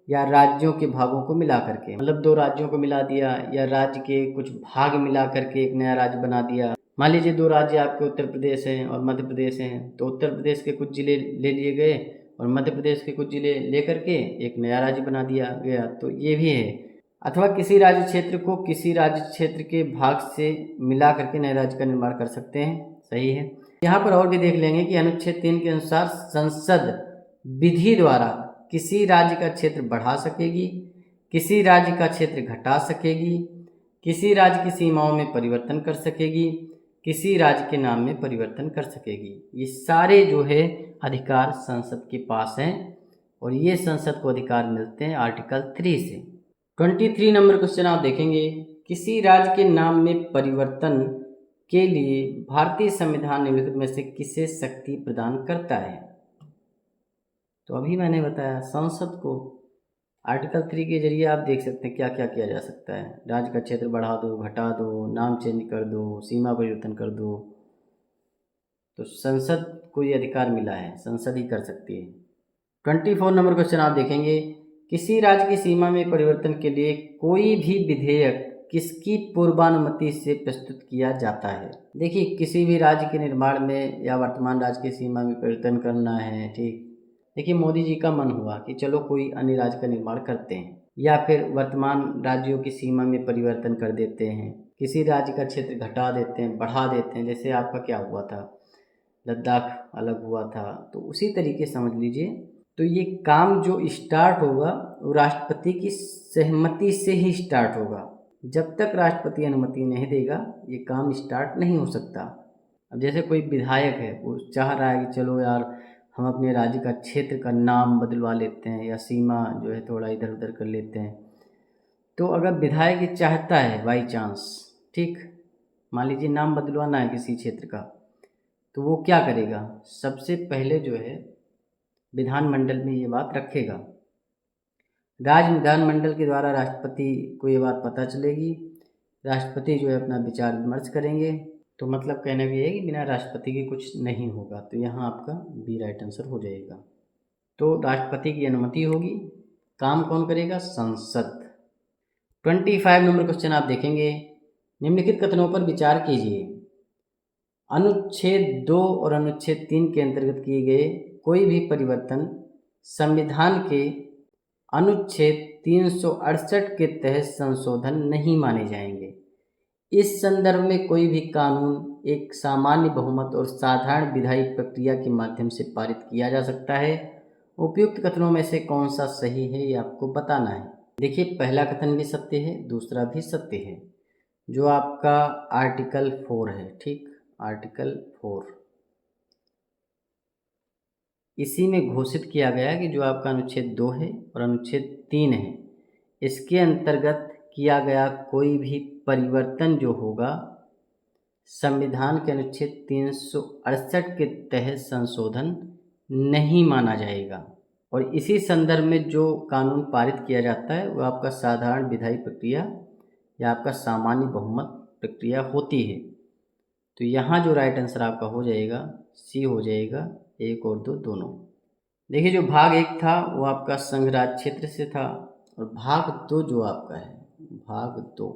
या राज्यों के भागों को मिला करके, मतलब 2 राज्यों को मिला दिया या राज्य के कुछ भाग मिला करके एक नया राज्य बना दिया। मान लीजिए 2 राज्य आपके उत्तर प्रदेश हैं और मध्य प्रदेश हैं, तो उत्तर प्रदेश के कुछ जिले ले लिए गए और मध्य प्रदेश के कुछ जिले लेकर के एक नया राज्य बना दिया गया, तो ये भी है। अथवा किसी राज्य क्षेत्र को किसी राज्य क्षेत्र के भाग से मिला करके नए राज्य का निर्माण कर सकते हैं, सही है। यहाँ पर और भी देख लेंगे कि अनुच्छेद 3 के अनुसार संसद विधि द्वारा किसी राज्य का क्षेत्र बढ़ा सकेगी, किसी राज्य का क्षेत्र घटा सकेगी, किसी राज्य की सीमाओं में परिवर्तन कर सकेगी, किसी राज्य के नाम में परिवर्तन कर सकेगी। ये सारे जो है अधिकार संसद के पास हैं और ये संसद को अधिकार मिलते हैं आर्टिकल 3 से। 23 नंबर क्वेश्चन आप देखेंगे, किसी राज्य के नाम में परिवर्तन के लिए भारतीय संविधान निम्नलिखित में से किसे शक्ति प्रदान करता है। तो अभी मैंने बताया संसद को आर्टिकल 3 के जरिए आप देख सकते हैं क्या क्या किया जा सकता है। राज्य का क्षेत्र बढ़ा दो, घटा दो, नाम चेंज कर दो, सीमा परिवर्तन कर दो, तो संसद को ये अधिकार मिला है, संसद ही कर सकती है। 24 नंबर क्वेश्चन आप देखेंगे, किसी राज्य की सीमा में परिवर्तन के लिए कोई भी विधेयक किसकी पूर्वानुमति से प्रस्तुत किया जाता है। देखिए, किसी भी राज्य के निर्माण में या वर्तमान राज्य की सीमा में परिवर्तन करना है, ठीक। देखिए, मोदी जी का मन हुआ कि चलो कोई अन्य राज्य का निर्माण करते हैं, या फिर वर्तमान राज्यों की सीमा में परिवर्तन कर देते हैं, किसी राज्य का क्षेत्र घटा देते हैं, बढ़ा देते हैं। जैसे आपका क्या हुआ था, लद्दाख अलग हुआ था, तो उसी तरीके समझ लीजिए। तो ये काम जो स्टार्ट होगा वो राष्ट्रपति की सहमति से ही स्टार्ट होगा। जब तक राष्ट्रपति अनुमति नहीं देगा ये काम स्टार्ट नहीं हो सकता। अब जैसे कोई विधायक है, वो चाह रहा है कि चलो यार हम अपने राज्य का क्षेत्र का नाम बदलवा लेते हैं या सीमा जो है थोड़ा इधर उधर कर लेते हैं, तो अगर विधायक ये चाहता है बाई चांस, ठीक, मान लीजिए नाम बदलवाना है किसी क्षेत्र का, तो वो क्या करेगा, सबसे पहले जो है विधानमंडल में ये बात रखेगा राज्य विधानमंडल के द्वारा राष्ट्रपति को ये बात पता चलेगी, राष्ट्रपति जो है अपना विचार विमर्श करेंगे। तो मतलब कहना भी है कि बिना राष्ट्रपति के कुछ नहीं होगा। तो यहाँ आपका बी राइट आंसर हो जाएगा। तो राष्ट्रपति की अनुमति होगी, काम कौन करेगा? संसद। 25 नंबर क्वेश्चन आप देखेंगे, निम्नलिखित कथनों पर विचार कीजिए। अनुच्छेद 2 और अनुच्छेद 3 के अंतर्गत किए गए कोई भी परिवर्तन संविधान के अनुच्छेद 368 के तहत संशोधन नहीं माने जाएंगे। इस संदर्भ में कोई भी कानून एक सामान्य बहुमत और साधारण विधायी प्रक्रिया के माध्यम से पारित किया जा सकता है। उपयुक्त कथनों में से कौन सा सही है ये आपको बताना है। देखिए, पहला कथन भी सत्य है, दूसरा भी सत्य है। जो आपका आर्टिकल 4 है, ठीक, आर्टिकल 4, इसी में घोषित किया गया कि जो आपका अनुच्छेद 2 है और अनुच्छेद 3 है, इसके अंतर्गत किया गया कोई भी परिवर्तन जो होगा संविधान के अनुच्छेद 368 के तहत संशोधन नहीं माना जाएगा। और इसी संदर्भ में जो कानून पारित किया जाता है वो आपका साधारण विधायी प्रक्रिया या आपका सामान्य बहुमत प्रक्रिया होती है। तो यहाँ जो राइट आंसर आपका हो जाएगा सी हो जाएगा, 1 और 2 दोनों। देखिए, जो भाग 1 था वो आपका संघ राज्य क्षेत्र से था और भाग 2 जो आपका है, भाग 2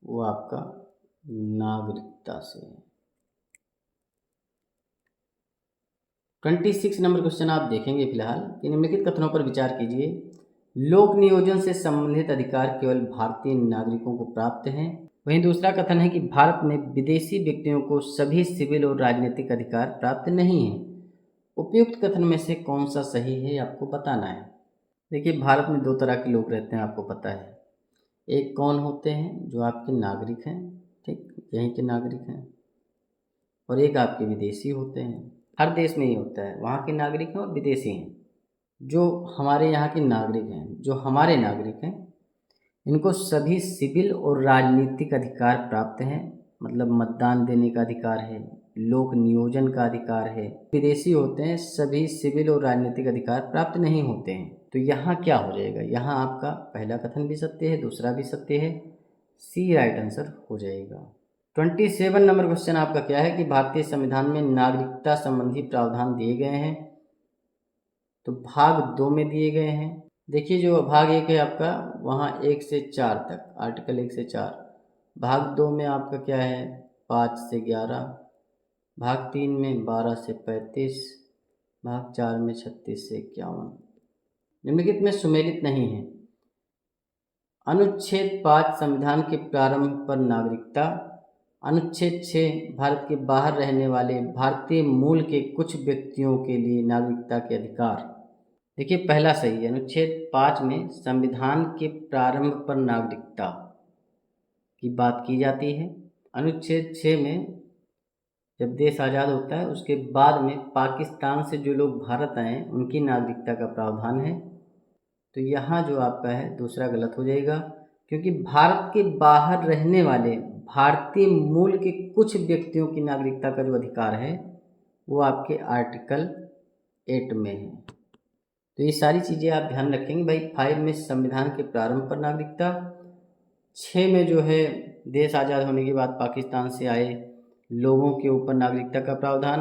वो आपका नागरिकता से है। 26 नंबर क्वेश्चन आप देखेंगे फिलहाल कि निम्नलिखित कथनों पर विचार कीजिए। लोक नियोजन से संबंधित अधिकार केवल भारतीय नागरिकों को प्राप्त हैं। वहीं दूसरा कथन है कि भारत में विदेशी व्यक्तियों को सभी सिविल और राजनीतिक अधिकार प्राप्त नहीं है। उपयुक्त कथन में से कौन सा सही है आपको बताना है। देखिए, भारत में 2 तरह के लोग रहते हैं, आपको पता है। एक कौन होते हैं? जो आपके नागरिक हैं, ठीक, यहीं के नागरिक हैं, और एक आपके विदेशी होते हैं। हर देश में ही होता है, वहाँ के नागरिक हैं और विदेशी हैं। जो हमारे यहाँ के नागरिक हैं, जो हमारे नागरिक हैं, इनको सभी सिविल और राजनीतिक अधिकार प्राप्त हैं, मतलब मतदान देने का अधिकार है, लोक नियोजन का अधिकार है। विदेशी होते हैं, सभी सिविल और राजनीतिक अधिकार प्राप्त नहीं होते हैं। तो यहाँ क्या हो जाएगा? यहाँ आपका पहला कथन भी सत्य है, दूसरा भी सत्य है, सी राइट आंसर हो जाएगा। 27 नंबर क्वेश्चन आपका क्या है कि भारतीय संविधान में नागरिकता संबंधी प्रावधान दिए गए हैं। तो भाग 2 में दिए गए हैं। देखिए, जो भाग 1 है आपका, वहाँ 1 से 4 तक, आर्टिकल 1 से 4। भाग 2 में आपका क्या है? 5 से 11। भाग 3 में 12 से 35। भाग 4 में 36 से 51। निम्नलिखित में सुमेलित नहीं है। अनुच्छेद 5 संविधान के प्रारंभ पर नागरिकता। अनुच्छेद 6 भारत के बाहर रहने वाले भारतीय मूल के कुछ व्यक्तियों के लिए नागरिकता के अधिकार। देखिए, पहला सही है। अनुच्छेद 5 में संविधान के प्रारंभ पर नागरिकता की बात की जाती है। अनुच्छेद 6 में जब देश आज़ाद होता है उसके बाद में पाकिस्तान से जो लोग भारत आए उनकी नागरिकता का प्रावधान है। तो यहाँ जो आपका है दूसरा गलत हो जाएगा, क्योंकि भारत के बाहर रहने वाले भारतीय मूल के कुछ व्यक्तियों की नागरिकता का जो अधिकार है वो आपके आर्टिकल 8 में है। तो ये सारी चीज़ें आप ध्यान रखेंगे भाई। 5 में संविधान के प्रारंभ पर नागरिकता, 6 में जो है देश आज़ाद होने के बाद पाकिस्तान से आए लोगों के ऊपर नागरिकता का प्रावधान।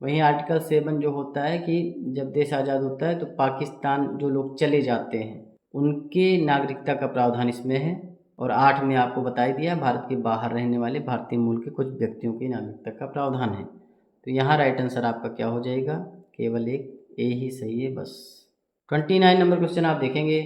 वहीं आर्टिकल 7 जो होता है कि जब देश आज़ाद होता है तो पाकिस्तान जो लोग चले जाते हैं उनके नागरिकता का प्रावधान इसमें है। और 8 में आपको बता ही दिया, भारत के बाहर रहने वाले भारतीय मूल के कुछ व्यक्तियों की नागरिकता का प्रावधान है। तो यहाँ राइट आंसर आपका क्या हो जाएगा? केवल एक ए ही सही है बस। 29 नंबर क्वेश्चन आप देखेंगे,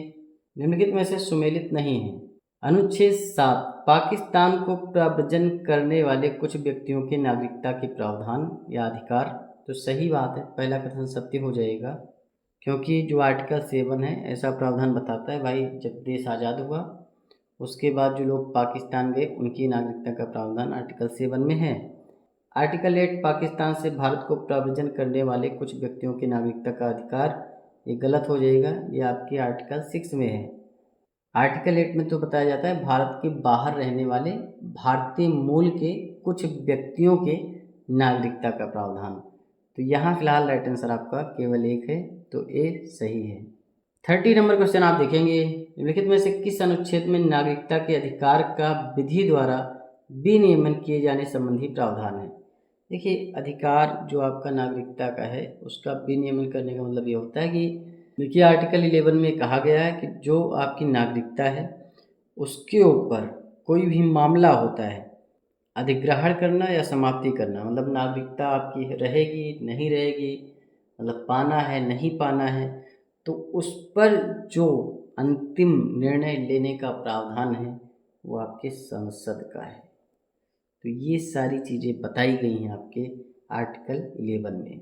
निम्नलिखित में से सुमेलित नहीं है। अनुच्छेद 7 पाकिस्तान को प्रव्रजन करने वाले कुछ व्यक्तियों के नागरिकता के प्रावधान या अधिकार। तो सही बात है, पहला कथन सत्य हो जाएगा, क्योंकि जो आर्टिकल 7 है ऐसा प्रावधान बताता है भाई जब देश आज़ाद हुआ उसके बाद जो लोग पाकिस्तान गए उनकी नागरिकता का प्रावधान आर्टिकल 7 में है। आर्टिकल 8 पाकिस्तान से भारत को प्रव्रजन करने वाले कुछ व्यक्तियों की नागरिकता का अधिकार, ये गलत हो जाएगा, ये आपके आर्टिकल 6 में है। आर्टिकल 8 में तो बताया जाता है भारत के बाहर रहने वाले भारतीय मूल के कुछ व्यक्तियों के नागरिकता का प्रावधान। तो यहाँ फिलहाल राइट आंसर आपका केवल एक है, तो ए सही है। 30 नंबर क्वेश्चन आप देखेंगे, निम्नलिखित में से किस अनुच्छेद में नागरिकता के अधिकार का विधि द्वारा विनियमन किए जाने संबंधी प्रावधान है। देखिए, अधिकार जो आपका नागरिकता का है उसका विनियमन करने का मतलब ये होता है कि देखिए आर्टिकल 11 में कहा गया है कि जो आपकी नागरिकता है उसके ऊपर कोई भी मामला होता है, अधिग्रहण करना या समाप्ति करना, मतलब नागरिकता आपकी रहेगी नहीं रहेगी, मतलब पाना है नहीं पाना है, तो उस पर जो अंतिम निर्णय लेने का प्रावधान है वो आपके संसद का है। तो ये सारी चीज़ें बताई गई हैं आपके आर्टिकल 11 में।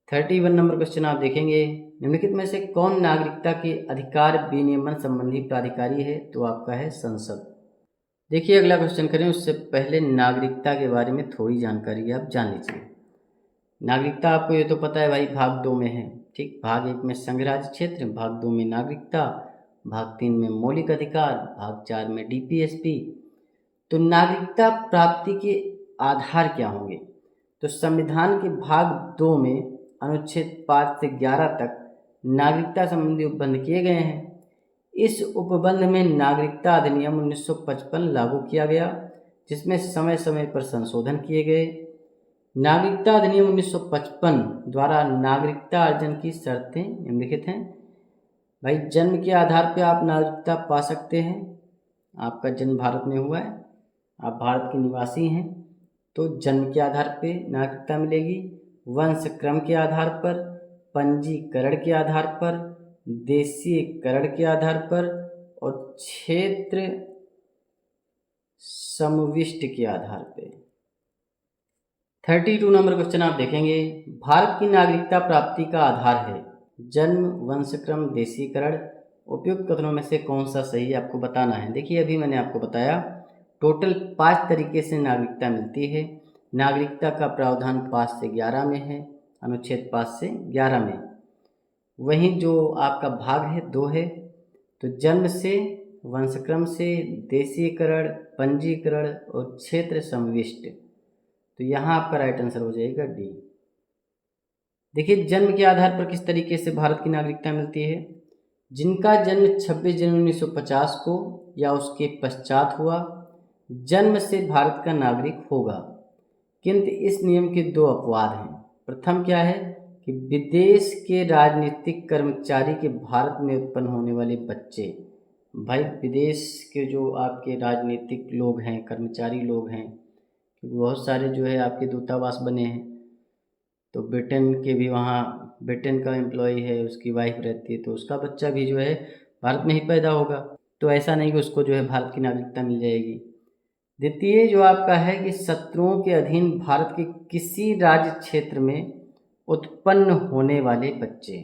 31 नंबर क्वेश्चन आप देखेंगे, निम्नलिखित में से कौन नागरिकता के अधिकार विनियमन संबंधी प्राधिकारी है, तो आपका है संसद। देखिए अगला क्वेश्चन करें उससे पहले नागरिकता के बारे में थोड़ी जानकारी आप जान लीजिए। नागरिकता आपको ये तो पता है भाई, भाग 2 में है, ठीक। भाग 1 में संघ राज्य क्षेत्र, भाग 2 में नागरिकता, भाग 3 में मौलिक अधिकार, भाग 4 में डीपीएसपी। तो नागरिकता प्राप्ति के आधार क्या होंगे, तो संविधान के भाग 2 में अनुच्छेद 5 से 11 तक नागरिकता संबंधी उपबंध किए गए हैं। इस उपबंध में नागरिकता अधिनियम 1955 लागू किया गया, जिसमें समय समय पर संशोधन किए गए। नागरिकता अधिनियम 1955 द्वारा नागरिकता अर्जन की शर्तें निम्नलिखित हैं। भाई, जन्म के आधार पर आप नागरिकता पा सकते हैं, आपका जन्म भारत में हुआ है, आप भारत के निवासी हैं, तो जन्म के आधार पे नागरिकता मिलेगी। वंश क्रम के आधार पर, पंजीकरण के आधार पर, देशीयकरण के आधार पर और क्षेत्र समविष्ट के आधार पे। 32 नंबर क्वेश्चन आप देखेंगे, भारत की नागरिकता प्राप्ति का आधार है जन्म, वंशक्रम, देशीकरण। उपयुक्त कथनों में से कौन सा सही है आपको बताना है। देखिए अभी मैंने आपको बताया टोटल 5 तरीके से नागरिकता मिलती है। नागरिकता का प्रावधान 5 से 11 में है, अनुच्छेद 5 से 11 में। वहीं जो आपका भाग है 2 है, तो जन्म से, वंशक्रम से, देशीकरण, पंजीकरण और क्षेत्र समविष्ट। तो यहाँ आपका राइट आंसर हो जाएगा डी। देखिए जन्म के आधार पर किस तरीके से भारत की नागरिकता मिलती है। जिनका जन्म 26 जनवरी 1950 को या उसके पश्चात हुआ, जन्म से भारत का नागरिक होगा। किंतु इस नियम के 2 अपवाद हैं। प्रथम क्या है कि विदेश के राजनीतिक कर्मचारी के भारत में उत्पन्न होने वाले बच्चे। भाई विदेश के जो आपके राजनीतिक लोग हैं, कर्मचारी लोग हैं, बहुत सारे जो है आपके दूतावास बने हैं, तो ब्रिटेन के भी वहाँ ब्रिटेन का एम्प्लॉय है, उसकी वाइफ रहती है, तो उसका बच्चा भी जो है भारत में ही पैदा होगा। तो ऐसा नहीं कि उसको जो है भारत की नागरिकता मिल जाएगी। द्वितीय जो आपका है कि शत्रुओं के अधीन भारत के किसी राज्य क्षेत्र में उत्पन्न होने वाले बच्चे।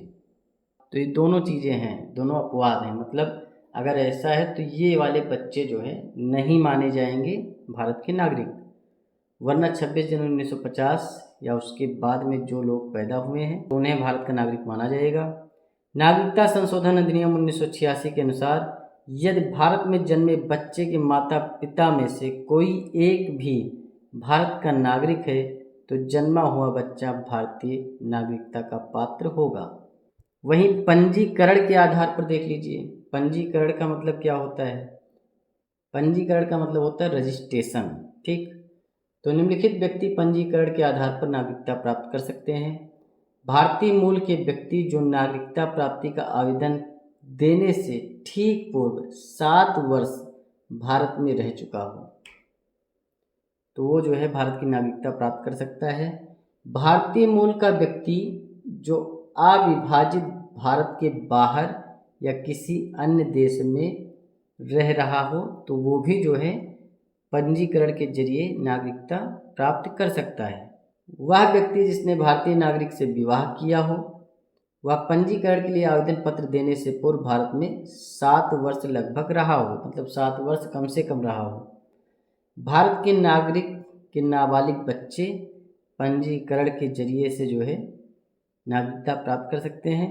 तो ये दोनों चीज़ें हैं, दोनों अपवाद हैं। मतलब अगर ऐसा है तो ये वाले बच्चे जो है नहीं माने जाएंगे भारत के नागरिक, वरना 26 जनवरी 1950 या उसके बाद में जो लोग पैदा हुए हैं तो उन्हें भारत का नागरिक माना जाएगा। नागरिकता संशोधन अधिनियम 1986 के अनुसार यदि भारत में जन्मे बच्चे के माता पिता में से कोई एक भी भारत का नागरिक है तो जन्मा हुआ बच्चा भारतीय नागरिकता का पात्र होगा। वहीं पंजीकरण के आधार पर देख लीजिए, पंजीकरण का मतलब क्या होता है। पंजीकरण का मतलब होता है रजिस्ट्रेशन, ठीक। तो निम्नलिखित व्यक्ति पंजीकरण के आधार पर नागरिकता प्राप्त कर सकते हैं। भारतीय मूल के व्यक्ति जो नागरिकता प्राप्ति का आवेदन देने से ठीक पूर्व 7 वर्ष भारत में रह चुका हो, तो वो जो है भारत की नागरिकता प्राप्त कर सकता है। भारतीय मूल का व्यक्ति जो अविभाजित भारत के बाहर या किसी अन्य देश में रह रहा हो, तो वो भी जो है पंजीकरण के जरिए नागरिकता प्राप्त कर सकता है। वह व्यक्ति जिसने भारतीय नागरिक से विवाह किया हो, वह पंजीकरण के लिए आवेदन पत्र देने से पूर्व भारत में 7 वर्ष लगभग रहा हो, मतलब 7 वर्ष कम से कम रहा हो। भारत के नागरिक के नाबालिग बच्चे पंजीकरण के जरिए से जो है नागरिकता प्राप्त कर सकते हैं।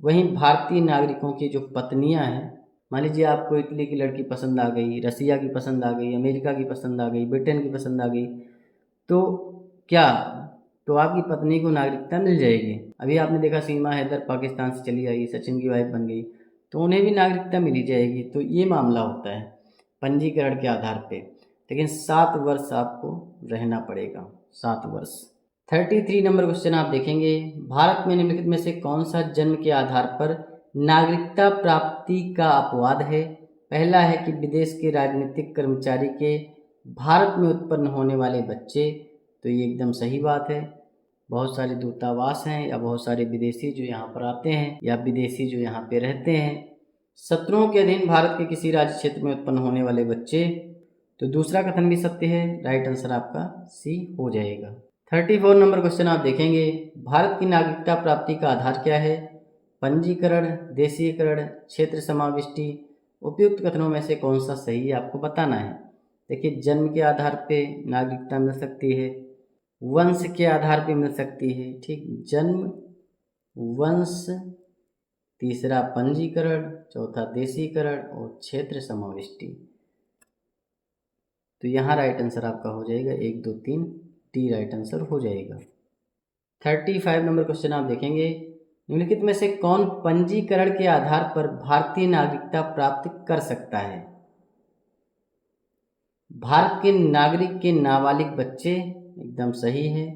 वहीं भारतीय नागरिकों की जो पत्नियां हैं, मान लीजिए आपको इटली की लड़की पसंद आ गई, रसिया की पसंद आ गई, अमेरिका की पसंद आ गई, ब्रिटेन की पसंद आ गई, तो क्या, तो आपकी पत्नी को नागरिकता मिल जाएगी। अभी आपने देखा सीमा हैदर पाकिस्तान से चली आई, सचिन की वाइफ बन गई, तो उन्हें भी नागरिकता मिली जाएगी। तो ये मामला होता है पंजीकरण के आधार पे, लेकिन 7 वर्ष आपको रहना पड़ेगा, 7 वर्ष। 33 नंबर क्वेश्चन आप देखेंगे, भारत में निम्नलिखित में से कौन सा जन्म के आधार पर नागरिकता प्राप्ति का अपवाद है? पहला है कि विदेश के राजनीतिक कर्मचारी के भारत में उत्पन्न होने वाले बच्चे, तो ये एकदम सही बात है। बहुत सारे दूतावास हैं या बहुत सारे विदेशी जो यहाँ पर आते हैं या विदेशी जो यहाँ पे रहते हैं, शत्रुओं के अधीन भारत के किसी राज्य क्षेत्र में उत्पन्न होने वाले बच्चे, तो दूसरा कथन भी सत्य है। राइट आंसर आपका सी हो जाएगा। 34 नंबर क्वेश्चन आप देखेंगे, भारत की नागरिकता प्राप्ति का आधार क्या है? पंजीकरण, देशीयकरण, क्षेत्र समाविष्टि, उपयुक्त कथनों में से कौन सा सही है आपको बताना है। देखिए, जन्म के आधार पे नागरिकता मिल सकती है, वंश के आधार पे मिल सकती है, ठीक, जन्म, वंश, तीसरा पंजीकरण, चौथा देशीकरण और क्षेत्र समाविष्टि। तो यहाँ राइट आंसर आपका हो जाएगा 1, 2, 3 डी राइट आंसर हो जाएगा। 35 नंबर क्वेश्चन आप देखेंगे, निम्नलिखित में से कौन पंजीकरण के आधार पर भारतीय नागरिकता प्राप्त कर सकता है? भारत के नागरिक के नाबालिग बच्चे, एकदम सही है।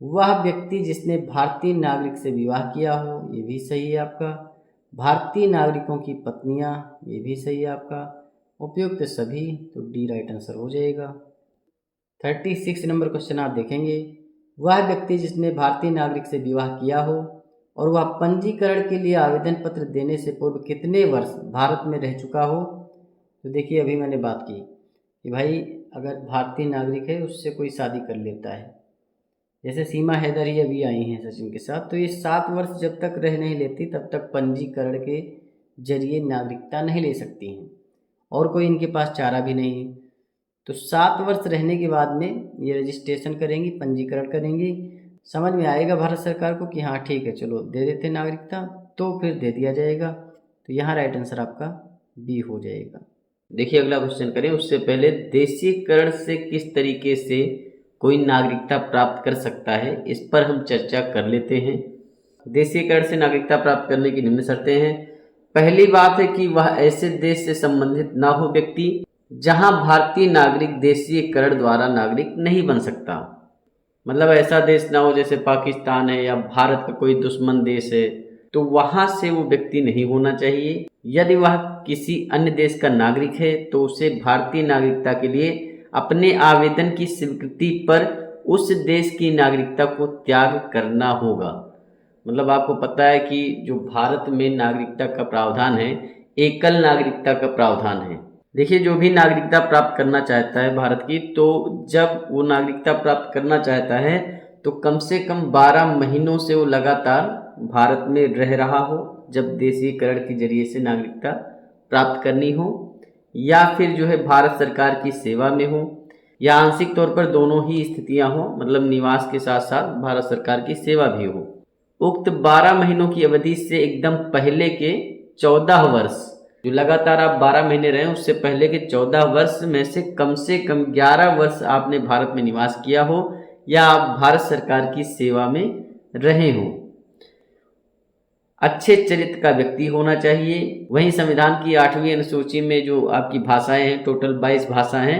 वह व्यक्ति जिसने भारतीय नागरिक से विवाह किया हो, ये भी सही है आपका। भारतीय नागरिकों की पत्नियां, ये भी सही है आपका। उपयुक्त सभी, तो डी राइट आंसर हो जाएगा। 36 नंबर क्वेश्चन आप देखेंगे, वह व्यक्ति जिसने भारतीय नागरिक से विवाह किया हो और वह पंजीकरण के लिए आवेदन पत्र देने से पूर्व कितने वर्ष भारत में रह चुका हो। तो देखिए, अभी मैंने बात की कि भाई अगर भारतीय नागरिक है उससे कोई शादी कर लेता है, जैसे सीमा हैदर ही अभी आई हैं सचिन के साथ, तो ये 7 वर्ष जब तक रह नहीं लेती तब तक पंजीकरण के जरिए नागरिकता नहीं ले सकती हैं, और कोई इनके पास चारा भी नहीं है। तो 7 वर्ष रहने के बाद में ये रजिस्ट्रेशन करेंगी, पंजीकरण करेंगी, समझ में आएगा भारत सरकार को कि हाँ ठीक है चलो दे देते नागरिकता, तो फिर दे दिया जाएगा। तो यहाँ राइट आंसर आपका बी हो जाएगा। देखिए, अगला क्वेश्चन करें उससे पहले, देशीकरण से किस तरीके से कोई नागरिकता प्राप्त कर सकता है, इस पर हम चर्चा कर लेते हैं। देशीकरण से नागरिकता प्राप्त करने की निम्न शर्तें हैं। पहली बात है कि वह ऐसे देश से संबंधित ना हो व्यक्ति जहां भारतीय नागरिक देशीकरण द्वारा नागरिक नहीं बन सकता। मतलब ऐसा देश ना हो जैसे पाकिस्तान है या भारत का कोई दुश्मन देश है, तो वहां से वो व्यक्ति नहीं होना चाहिए। यदि वह किसी अन्य देश का नागरिक है तो उसे भारतीय नागरिकता के लिए अपने आवेदन की स्वीकृति पर उस देश की नागरिकता को त्याग करना होगा। मतलब आपको पता है कि जो भारत में नागरिकता का प्रावधान है, एकल नागरिकता का प्रावधान है। देखिए, जो भी नागरिकता प्राप्त करना चाहता है भारत की, तो जब वो नागरिकता प्राप्त करना चाहता है तो कम से कम 12 महीनों से वो लगातार भारत में रह रहा हो, जब देशीकरण के जरिए से नागरिकता प्राप्त करनी हो, या फिर जो है भारत सरकार की सेवा में हो, या आंशिक तौर पर दोनों ही स्थितियां हो, मतलब निवास के साथ साथ भारत सरकार की सेवा भी हो। उक्त 12 महीनों की अवधि से एकदम पहले के 14 वर्ष, जो लगातार आप 12 महीने रहे, उससे पहले के 14 वर्ष में से कम 11 वर्ष आपने भारत में निवास किया हो या आप भारत सरकार की सेवा में रहे हों। अच्छे चरित्र का व्यक्ति होना चाहिए। वहीं संविधान की 8वीं अनुसूची में जो आपकी भाषाएं हैं, टोटल 22 भाषा हैं,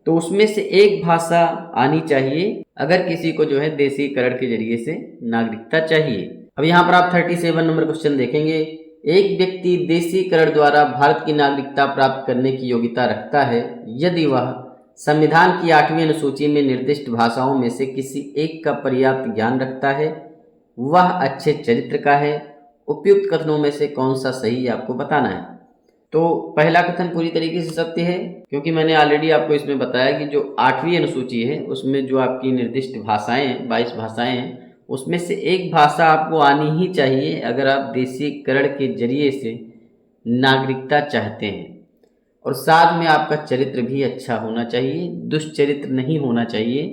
तो उसमें से एक भाषा आनी चाहिए अगर किसी को जो है देशीकरण के जरिए से नागरिकता चाहिए। अब यहाँ पर आप 37 नंबर क्वेश्चन देखेंगे, एक व्यक्ति देशीकरण द्वारा भारत की नागरिकता प्राप्त करने की योग्यता रखता है यदि वह संविधान की 8वीं अनुसूची में निर्दिष्ट भाषाओं में से किसी एक का पर्याप्त ज्ञान रखता है, वह अच्छे चरित्र का है। उपयुक्त कथनों में से कौन सा सही है आपको बताना है। तो पहला कथन पूरी तरीके से सत्य है, क्योंकि मैंने ऑलरेडी आपको इसमें बताया कि जो 8वीं अनुसूची है उसमें जो आपकी निर्दिष्ट भाषाएं हैं, 22 भाषाएं हैं, उसमें से एक भाषा आपको आनी ही चाहिए अगर आप देशीकरण के जरिए से नागरिकता चाहते हैं। और साथ में आपका चरित्र भी अच्छा होना चाहिए, दुष्चरित्र नहीं होना चाहिए।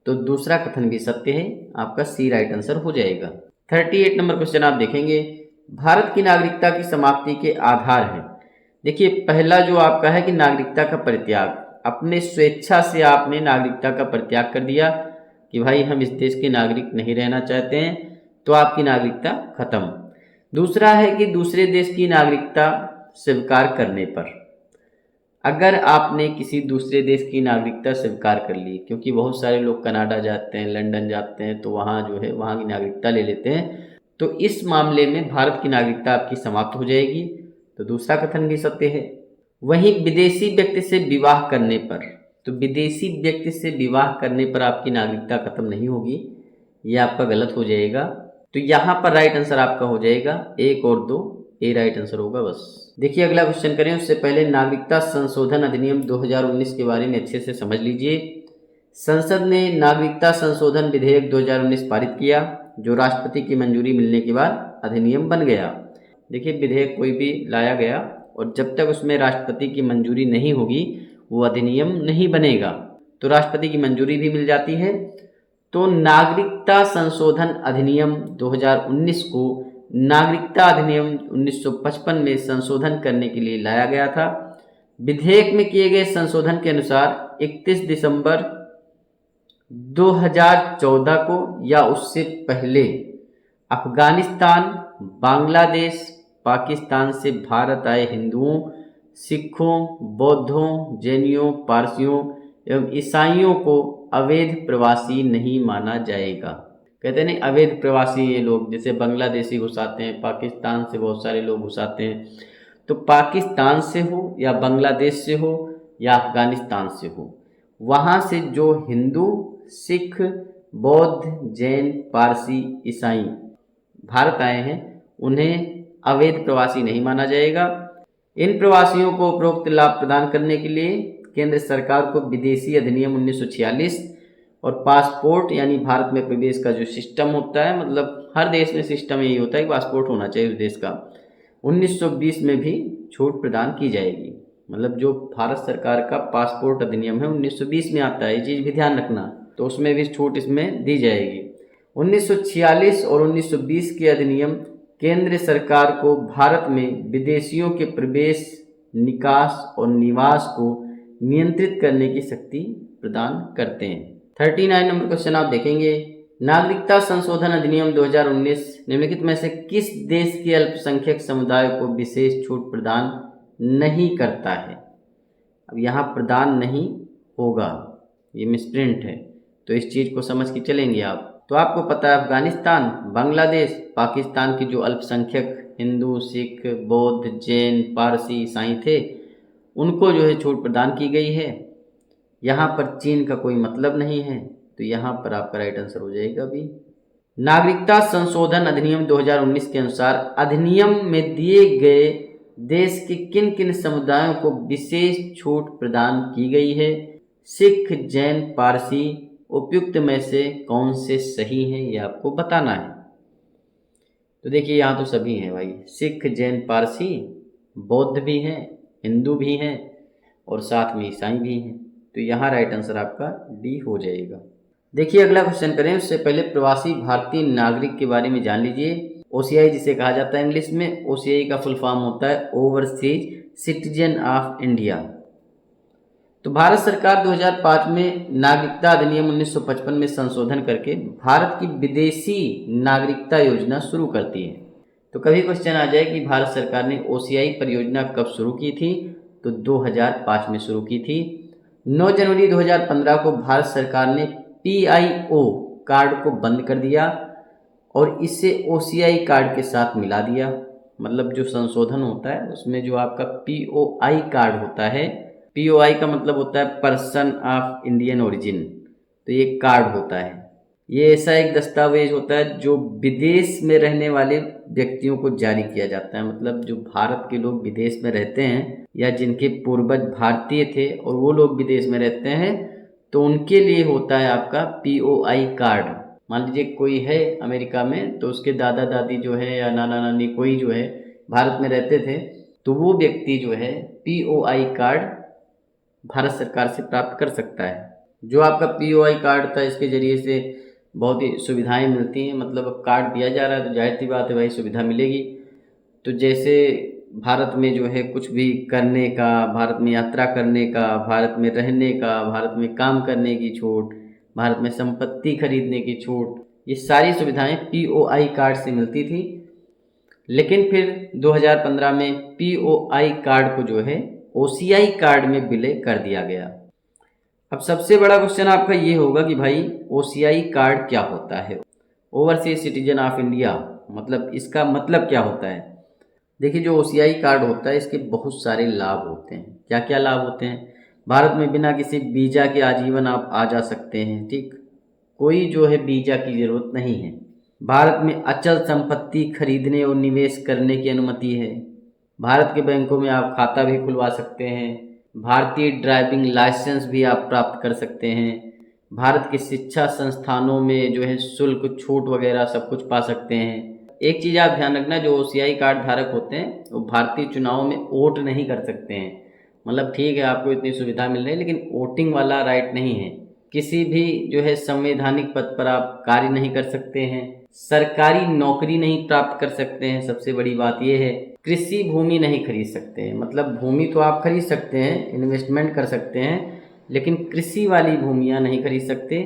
तो दूसरा कथन भी सत्य है, आपका सी राइट आंसर हो जाएगा। 38 नंबर क्वेश्चन आप देखेंगे, भारत की नागरिकता की समाप्ति के आधार हैं। देखिए, पहला जो आपका है कि नागरिकता का परित्याग, अपने स्वेच्छा से आपने नागरिकता का परित्याग कर दिया कि भाई हम इस देश के नागरिक नहीं रहना चाहते हैं, तो आपकी नागरिकता खत्म। दूसरा है कि दूसरे देश की नागरिकता स्वीकार करने पर, अगर आपने किसी दूसरे देश की नागरिकता स्वीकार कर ली, क्योंकि बहुत सारे लोग कनाडा जाते हैं, लंदन जाते हैं, तो वहाँ जो है वहाँ की नागरिकता ले लेते हैं, तो इस मामले में भारत की नागरिकता आपकी समाप्त हो जाएगी। तो दूसरा कथन भी सत्य है। वहीं विदेशी व्यक्ति से विवाह करने पर, तो विदेशी व्यक्ति से विवाह करने पर आपकी नागरिकता खत्म नहीं होगी, यह आपका गलत हो जाएगा। तो यहाँ पर राइट आंसर आपका हो जाएगा 1 और 2, ए राइट आंसर होगा बस। देखिए अगला क्वेश्चन करें, उससे पहले नागरिकता संशोधन अधिनियम 2019 के बारे में अच्छे से समझ लीजिए। संसद ने नागरिकता संशोधन विधेयक 2019 पारित किया, जो राष्ट्रपति की मंजूरी मिलने के बाद अधिनियम बन गया। देखिए विधेयक कोई भी लाया गया और जब तक उसमें राष्ट्रपति की मंजूरी नहीं होगी वो अधिनियम नहीं बनेगा, तो राष्ट्रपति की मंजूरी भी मिल जाती है। तो नागरिकता संशोधन अधिनियम 2019 को नागरिकता अधिनियम 1955 में संशोधन करने के लिए लाया गया था। विधेयक में किए गए संशोधन के अनुसार 31 दिसंबर 2014 को या उससे पहले अफगानिस्तान, बांग्लादेश, पाकिस्तान से भारत आए हिंदुओं, सिखों, बौद्धों, जैनियों, पारसियों एवं ईसाइयों को अवैध प्रवासी नहीं माना जाएगा। कहते हैं नहीं अवैध प्रवासी ये लोग, जैसे बांग्लादेशी घुस आते हैं, पाकिस्तान से बहुत सारे लोग घुस आते हैं, तो पाकिस्तान से हो या बांग्लादेश से हो या अफगानिस्तान से हो, वहाँ से जो हिंदू, सिख, बौद्ध, जैन, पारसी, ईसाई भारत आए हैं उन्हें अवैध प्रवासी नहीं माना जाएगा। इन प्रवासियों को उपरोक्त लाभ प्रदान करने के लिए केंद्र सरकार को विदेशी अधिनियम 1946 और पासपोर्ट यानी भारत में प्रवेश का जो सिस्टम होता है, मतलब हर देश में सिस्टम यही होता है कि पासपोर्ट होना चाहिए उस देश का, 1920 में भी छूट प्रदान की जाएगी। मतलब जो भारत सरकार का पासपोर्ट अधिनियम है 1920 में आता है, ये चीज़ भी ध्यान रखना, तो उसमें भी छूट इसमें दी जाएगी। 1946 और 1920 के अधिनियम केंद्र सरकार को भारत में विदेशियों के प्रवेश, निकास और निवास को नियंत्रित करने की शक्ति प्रदान करते हैं। 39 नंबर क्वेश्चन आप देखेंगे, नागरिकता संशोधन अधिनियम 2019 निम्नलिखित में से किस देश के अल्पसंख्यक समुदाय को विशेष छूट प्रदान नहीं करता है? अब यहाँ प्रदान नहीं होगा, ये मिसप्रिंट है, तो इस चीज़ को समझ के चलेंगे आप। तो आपको पता है अफगानिस्तान, बांग्लादेश, पाकिस्तान की जो अल्पसंख्यक हिंदू, सिख, बौद्ध, जैन, पारसी, ईसाई थे, उनको जो है छूट प्रदान की गई है। यहाँ पर चीन का कोई मतलब नहीं है, तो यहाँ पर आपका राइट आंसर हो जाएगा अभी। नागरिकता संशोधन अधिनियम 2019 के अनुसार अधिनियम में दिए गए देश के किन किन समुदायों को विशेष छूट प्रदान की गई है? सिख, जैन, पारसी, उपयुक्त में से कौन से सही हैं ये आपको बताना है। तो देखिए यहाँ तो सभी हैं भाई, सिख, जैन, पारसी, बौद्ध भी हैं, हिंदू भी हैं और साथ में ईसाई भी हैं, तो यहाँ राइट आंसर आपका डी हो जाएगा। देखिए अगला क्वेश्चन करें, उससे पहले प्रवासी भारतीय नागरिक के बारे में जान लीजिए। ओसीआई जिसे कहा जाता है इंग्लिश में, ओसीआई का फुल फॉर्म होता है ओवरसीज सिटीजन ऑफ इंडिया। तो भारत सरकार 2005 में नागरिकता अधिनियम 1955 में संशोधन करके भारत की विदेशी नागरिकता योजना शुरू करती है। तो कभी क्वेश्चन आ जाए कि भारत सरकार ने ओसीआई परियोजना कब शुरू की थी, तो 2005 में शुरू की थी। 9 जनवरी 2015 को भारत सरकार ने पीआईओ कार्ड को बंद कर दिया और इसे ओसीआई कार्ड के साथ मिला दिया। मतलब जो संशोधन होता है उसमें जो आपका पीओआई कार्ड होता है, पीओआई का मतलब होता है पर्सन ऑफ इंडियन ओरिजिन, तो ये कार्ड होता है। ये ऐसा एक दस्तावेज होता है जो विदेश में रहने वाले व्यक्तियों को जारी किया जाता है। मतलब जो भारत के लोग विदेश में रहते हैं या जिनके पूर्वज भारतीय थे और वो लोग विदेश में रहते हैं, तो उनके लिए होता है आपका पीओआई कार्ड। मान लीजिए कोई है अमेरिका में, तो उसके दादा दादी जो है या नाना नानी कोई जो है भारत में रहते थे, तो वो व्यक्ति जो है पीओआई कार्ड भारत सरकार से प्राप्त कर सकता है। जो आपका पीओआई कार्ड था, इसके जरिए से बहुत ही सुविधाएं मिलती हैं। मतलब अब कार्ड दिया जा रहा है तो जाहिर सी बात है भाई सुविधा मिलेगी। तो जैसे भारत में जो है कुछ भी करने का, भारत में यात्रा करने का, भारत में रहने का, भारत में काम करने की छूट, भारत में संपत्ति खरीदने की छूट, ये सारी सुविधाएं पीओआई कार्ड से मिलती थी। लेकिन फिर 2015 में पीओआई कार्ड को जो है ओसीआई कार्ड में विलय कर दिया गया। अब सबसे बड़ा क्वेश्चन आपका ये होगा कि भाई ओसीआई कार्ड क्या होता है, ओवरसीज सिटीजन ऑफ इंडिया, मतलब इसका मतलब क्या होता है। देखिए जो ओसीआई कार्ड होता है इसके बहुत सारे लाभ होते हैं। क्या क्या लाभ होते हैं? भारत में बिना किसी वीज़ा के आजीवन आप आ जा सकते हैं, ठीक, कोई जो है वीज़ा की ज़रूरत नहीं है। भारत में अचल संपत्ति खरीदने और निवेश करने की अनुमति है। भारत के बैंकों में आप खाता भी खुलवा सकते हैं। भारतीय ड्राइविंग लाइसेंस भी आप प्राप्त कर सकते हैं। भारत के शिक्षा संस्थानों में जो है शुल्क छूट वगैरह सब कुछ पा सकते हैं। एक चीज़ आप ध्यान रखना, जो ओसीआई कार्ड धारक होते हैं वो भारतीय चुनाव में वोट नहीं कर सकते हैं। मतलब ठीक है आपको इतनी सुविधा मिल रही है लेकिन वोटिंग वाला राइट नहीं है। किसी भी जो है संवैधानिक पद पर आप कार्य नहीं कर सकते हैं। सरकारी नौकरी नहीं प्राप्त कर सकते हैं। सबसे बड़ी बात यह है कृषि भूमि नहीं खरीद सकते हैं। मतलब भूमि तो आप खरीद सकते हैं, इन्वेस्टमेंट कर सकते हैं, लेकिन कृषि वाली भूमियाँ नहीं खरीद सकते।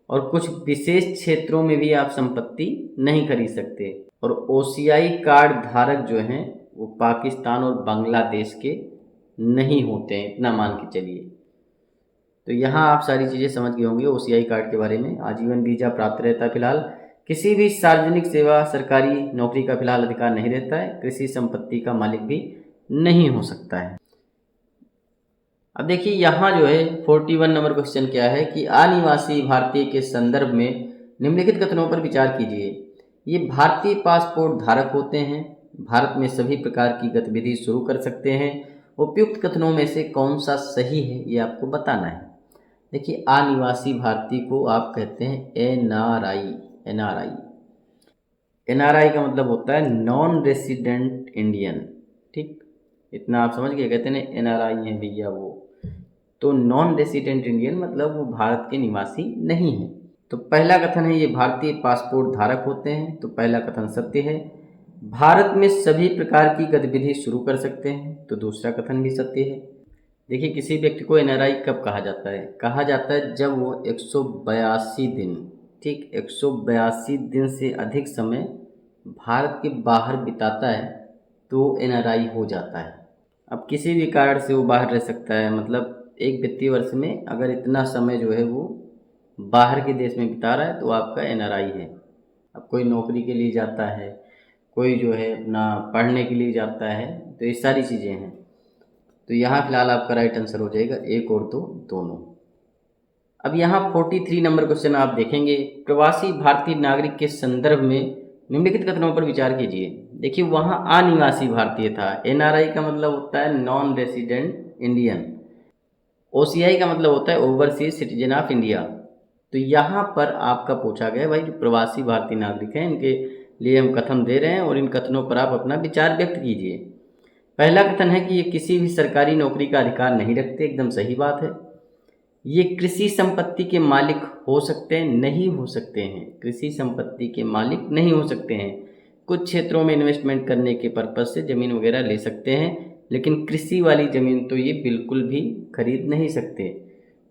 और कुछ विशेष क्षेत्रों में भी आप संपत्ति नहीं खरीद सकते। और ओसीआई कार्ड धारक जो हैं वो पाकिस्तान और बांग्लादेश के नहीं होते हैं, इतना मान के चलिए। तो यहाँ आप सारी चीज़ें समझ गए होंगे ओसीआई कार्ड के बारे में। आजीवन वीज़ा प्राप्त रहता है फिलहाल। किसी भी सार्वजनिक सेवा सरकारी नौकरी का फिलहाल अधिकार नहीं रहता है। कृषि संपत्ति का मालिक भी नहीं हो सकता है। अब देखिए यहाँ जो है 41 नंबर क्वेश्चन क्या है कि अनिवासी भारतीय के संदर्भ में निम्नलिखित कथनों पर विचार कीजिए। ये भारतीय पासपोर्ट धारक होते हैं, भारत में सभी प्रकार की गतिविधि शुरू कर सकते हैं। उपयुक्त कथनों में से कौन सा सही है ये आपको बताना है। देखिए अनिवासी भारतीय को आप कहते हैं एनआरआई। एनआरआई एनआरआई का मतलब होता है नॉन रेसिडेंट इंडियन, ठीक, इतना आप समझ गए। कहते हैं एनआरआई है भैया वो, तो नॉन रेसिडेंट इंडियन मतलब वो भारत के निवासी नहीं है। तो पहला कथन है ये भारतीय पासपोर्ट धारक होते हैं, तो पहला कथन सत्य है। भारत में सभी प्रकार की गतिविधि शुरू कर सकते हैं, तो दूसरा कथन भी सत्य है। देखिए किसी व्यक्ति को एनआरआई कब कहा जाता है? कहा जाता है जब वो 182 दिन, ठीक, 182 दिन से अधिक समय भारत के बाहर बिताता है तो एनआरआई हो जाता है। अब किसी भी कारण से वो बाहर रह सकता है, मतलब एक वित्तीय वर्ष में अगर इतना समय जो है वो बाहर के देश में बिता रहा है तो आपका एनआरआई है। अब कोई नौकरी के लिए जाता है, कोई जो है अपना पढ़ने के लिए जाता है, तो ये सारी चीज़ें हैं। तो यहाँ फिलहाल आपका राइट आंसर हो जाएगा एक और दो दोनों। अब यहाँ 43 नंबर क्वेश्चन आप देखेंगे, प्रवासी भारतीय नागरिक के संदर्भ में निम्नलिखित कथनों पर विचार कीजिए। देखिए वहाँ अनिवासी भारतीय था, एनआरआई का मतलब होता है नॉन रेसिडेंट इंडियन, ओसीआई का मतलब होता है ओवरसीज सिटीजन ऑफ इंडिया। तो यहाँ पर आपका पूछा गया भाई जो प्रवासी भारतीय नागरिक हैं इनके लिए हम कथन दे रहे हैं और इन कथनों पर आप अपना विचार व्यक्त कीजिए। पहला कथन है कि ये किसी भी सरकारी नौकरी का अधिकार नहीं रखते, एकदम सही बात है। ये कृषि संपत्ति के मालिक हो सकते हैं, नहीं हो सकते हैं, कृषि संपत्ति के मालिक नहीं हो सकते हैं। कुछ क्षेत्रों में इन्वेस्टमेंट करने के पर्पज़ से ज़मीन वगैरह ले सकते हैं, लेकिन कृषि वाली ज़मीन तो ये बिल्कुल भी खरीद नहीं सकते।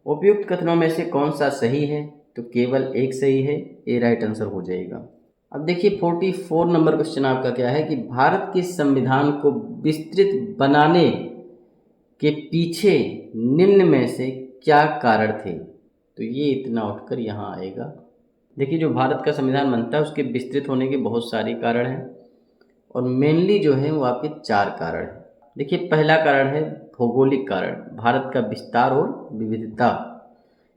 उपयुक्त कथनों में से कौन सा सही है? तो केवल एक सही है, ए राइट आंसर हो जाएगा। अब देखिए 44 नंबर क्वेश्चन आपका क्या है कि भारत के संविधान को विस्तृत बनाने के पीछे निम्न में से क्या कारण थे? तो ये इतना उठकर यहाँ आएगा। देखिए जो भारत का संविधान बनता है उसके विस्तृत होने के बहुत सारे कारण हैं और मेनली जो है वो आपके 4 कारण हैं। देखिए पहला कारण है भौगोलिक कारण, भारत का विस्तार और विविधता।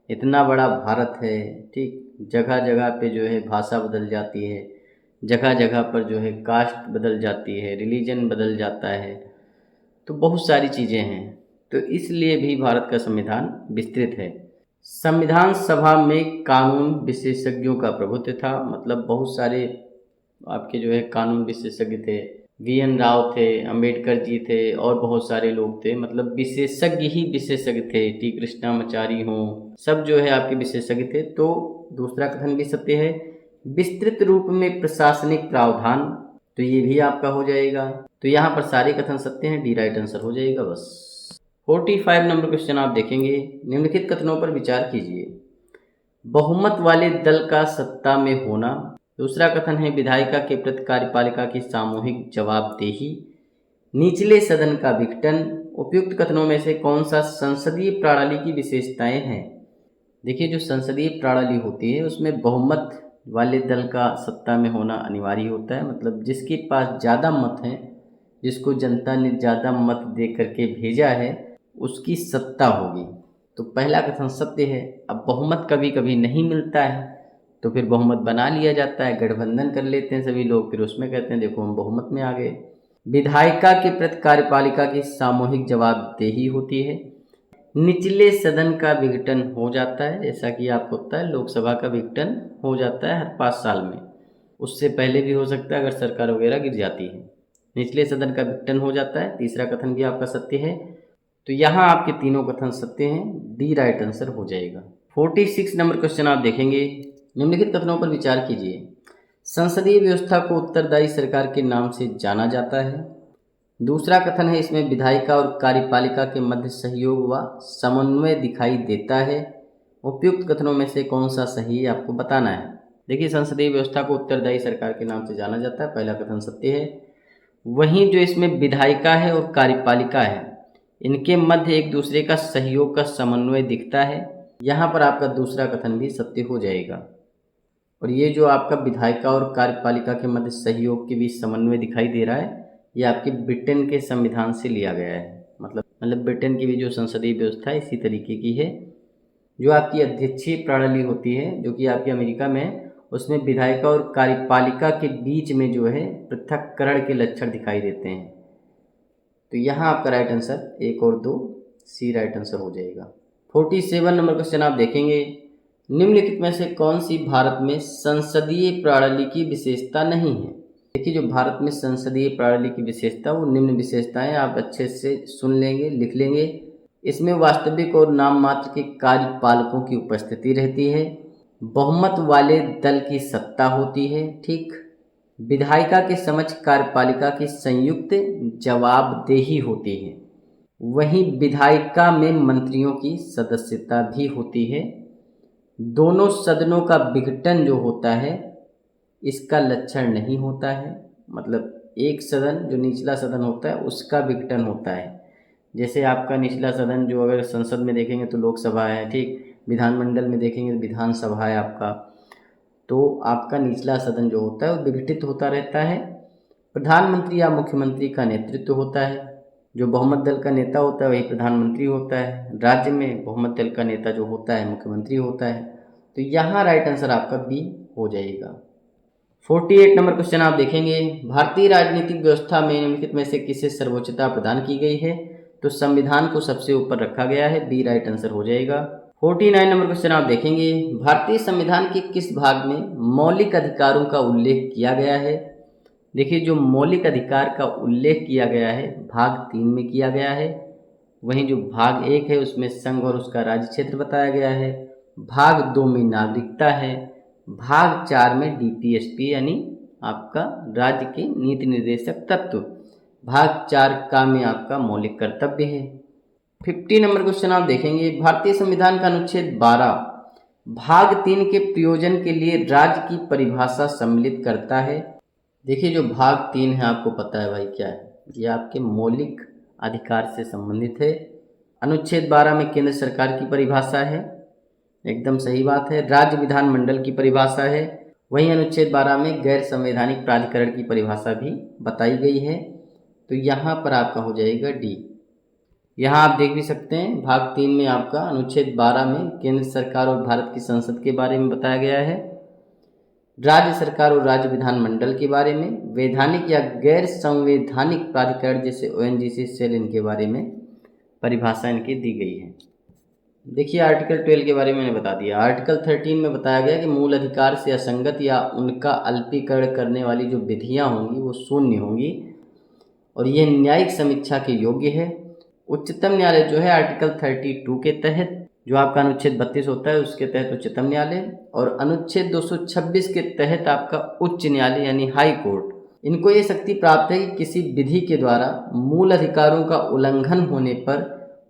इतना बड़ा भारत है, ठीक, जगह जगह पे जो है भाषा बदल जाती है, जगह जगह पर जो है कास्ट बदल जाती है, रिलीजन बदल जाता है, तो बहुत सारी चीज़ें हैं। तो इसलिए भी भारत का संविधान विस्तृत है। संविधान सभा में कानून विशेषज्ञों का प्रभुत्व था, मतलब बहुत सारे आपके जो है कानून विशेषज्ञ थे। वीएन राव थे, अंबेडकर जी थे और बहुत सारे लोग थे, मतलब विशेषज्ञ ही विशेषज्ञ थे। टी कृष्णामाचारी हों, सब जो है आपके विशेषज्ञ थे। तो दूसरा कथन भी सत्य है। विस्तृत रूप में प्रशासनिक प्रावधान, तो ये भी आपका हो जाएगा। तो यहाँ पर सारे कथन सत्य हैं, डी राइट आंसर हो जाएगा बस। 45 नंबर क्वेश्चन आप देखेंगे, निम्नलिखित कथनों पर विचार कीजिए। बहुमत वाले दल का सत्ता में होना, दूसरा कथन है विधायिका के प्रति कार्यपालिका की सामूहिक जवाबदेही। निचले सदन का विघटन। उपयुक्त कथनों में से कौन सा संसदीय प्रणाली की विशेषताएं हैं? देखिए, जो संसदीय प्रणाली होती है उसमें बहुमत वाले दल का सत्ता में होना अनिवार्य होता है। मतलब जिसके पास ज़्यादा मत हैं, जिसको जनता ने ज़्यादा मत दे करके भेजा है, उसकी सत्ता होगी। तो पहला कथन सत्य है। अब बहुमत कभी कभी नहीं मिलता है तो फिर बहुमत बना लिया जाता है, गठबंधन कर लेते हैं सभी लोग, फिर उसमें कहते हैं देखो हम बहुमत में आ गए। विधायिका के प्रति कार्यपालिका की सामूहिक जवाबदेही होती है। निचले सदन का विघटन हो जाता है, जैसा कि आपको पता है लोकसभा का विघटन हो जाता है हर 5 साल में, उससे पहले भी हो सकता है अगर सरकार वगैरह गिर जाती है। निचले सदन का विघटन हो जाता है। तीसरा कथन भी आपका सत्य है। तो यहाँ आपके तीनों कथन सत्य हैं, डी राइट आंसर हो जाएगा। 46 नंबर क्वेश्चन आप देखेंगे। निम्नलिखित कथनों पर विचार कीजिए। संसदीय व्यवस्था को उत्तरदायी सरकार के नाम से जाना जाता है। दूसरा कथन है इसमें विधायिका और कार्यपालिका के मध्य सहयोग व समन्वय दिखाई देता है। उपयुक्त कथनों में से कौन सा सही है आपको बताना है। देखिए, संसदीय व्यवस्था को उत्तरदायी सरकार के नाम से जाना जाता है, पहला कथन सत्य है। वहीं जो इसमें विधायिका है और कार्यपालिका है, इनके मध्य एक दूसरे का सहयोग का समन्वय दिखता है, यहाँ पर आपका दूसरा कथन भी सत्य हो जाएगा। और ये जो आपका विधायिका और कार्यपालिका के मध्य सहयोग के बीच समन्वय दिखाई दे रहा है, ये आपके ब्रिटेन के संविधान से लिया गया है। मतलब ब्रिटेन की भी जो संसदीय व्यवस्था है इसी तरीके की है। जो आपकी अध्यक्षीय प्रणाली होती है जो कि आपकी अमेरिका में, उसमें विधायिका और कार्यपालिका के बीच में जो है पृथक्करण के लक्षण दिखाई देते हैं। तो यहाँ आपका राइट आंसर 1 और 2 सी राइट आंसर हो जाएगा। 47 नंबर क्वेश्चन आप देखेंगे। निम्नलिखित में से कौन सी भारत में संसदीय प्रणाली की विशेषता नहीं है? देखिए, जो भारत में संसदीय प्रणाली की विशेषता, वो निम्न विशेषताएं आप अच्छे से सुन लेंगे, लिख लेंगे। इसमें वास्तविक और नाम मात्र के कार्यपालकों की उपस्थिति रहती है। बहुमत वाले दल की सत्ता होती है, ठीक। विधायिका के समक्ष कार्यपालिका की संयुक्त जवाबदेही होती है। वहीं विधायिका में मंत्रियों की सदस्यता भी होती है। दोनों सदनों का विघटन जो होता है इसका लक्षण नहीं होता है। मतलब एक सदन जो निचला सदन होता है उसका विघटन होता है। जैसे आपका निचला सदन जो अगर संसद में देखेंगे तो लोकसभा है, ठीक। विधानमंडल में देखेंगे तो विधानसभा है आपका। तो आपका निचला सदन जो होता है वो विघटित होता रहता है। प्रधानमंत्री या मुख्यमंत्री का नेतृत्व होता है। जो बहुमत दल का नेता होता है वही प्रधानमंत्री होता है। राज्य में बहुमत दल का नेता जो होता है मुख्यमंत्री होता है। तो यहाँ राइट आंसर आपका बी हो जाएगा। 48 नंबर क्वेश्चन आप देखेंगे। भारतीय राजनीतिक व्यवस्था में निम्नलिखित में से किसे सर्वोच्चता प्रदान की गई है? तो संविधान को सबसे ऊपर रखा गया है, बी राइट आंसर हो जाएगा। 49 नंबर क्वेश्चन आप देखेंगे। भारतीय संविधान के किस भाग में मौलिक अधिकारों का उल्लेख किया गया है? देखिए, जो मौलिक अधिकार का उल्लेख किया गया है भाग 3 में किया गया है। वहीं जो भाग 1 है उसमें संघ और उसका राज्य क्षेत्र बताया गया है। भाग 2 में नागरिकता है। भाग 4 में डीपीएसपी यानी आपका राज्य के नीति निर्देशक तत्व। भाग 4 का में आपका मौलिक कर्तव्य है। 50 नंबर क्वेश्चन आप देखेंगे। भारतीय संविधान का अनुच्छेद 12 भाग 3 के प्रयोजन के लिए राज्य की परिभाषा सम्मिलित करता है। देखिए, जो भाग 3 है आपको पता है भाई क्या है, ये आपके मौलिक अधिकार से संबंधित है। अनुच्छेद 12 में केंद्र सरकार की परिभाषा है, एकदम सही बात है। राज्य विधानमंडल की परिभाषा है। वहीं अनुच्छेद 12 में गैर संवैधानिक प्राधिकरण की परिभाषा भी बताई गई है। तो यहाँ पर आपका हो जाएगा डी। यहाँ आप देख भी सकते हैं भाग 3 में आपका अनुच्छेद 12 में केंद्र सरकार और भारत की संसद के बारे में बताया गया है। राज्य सरकार और राज्य विधानमंडल के बारे में, वैधानिक या गैर संवैधानिक प्राधिकरण जैसे ओएनजीसी सेल, इनके बारे में परिभाषा इनकी दी गई है। देखिए, आर्टिकल 12 के बारे में मैंने बता दिया। आर्टिकल 13 में बताया गया कि मूल अधिकार से असंगत या उनका अल्पीकरण करने वाली जो विधियां होंगी वो शून्य होंगी और यह न्यायिक समीक्षा के योग्य है। उच्चतम न्यायालय जो है आर्टिकल 32 के तहत, जो आपका अनुच्छेद 32 होता है उसके तहत उच्चतम न्यायालय, और अनुच्छेद 226 के तहत आपका उच्च न्यायालय यानी हाई कोर्ट, इनको ये शक्ति प्राप्त है कि किसी विधि के द्वारा मूल अधिकारों का उल्लंघन होने पर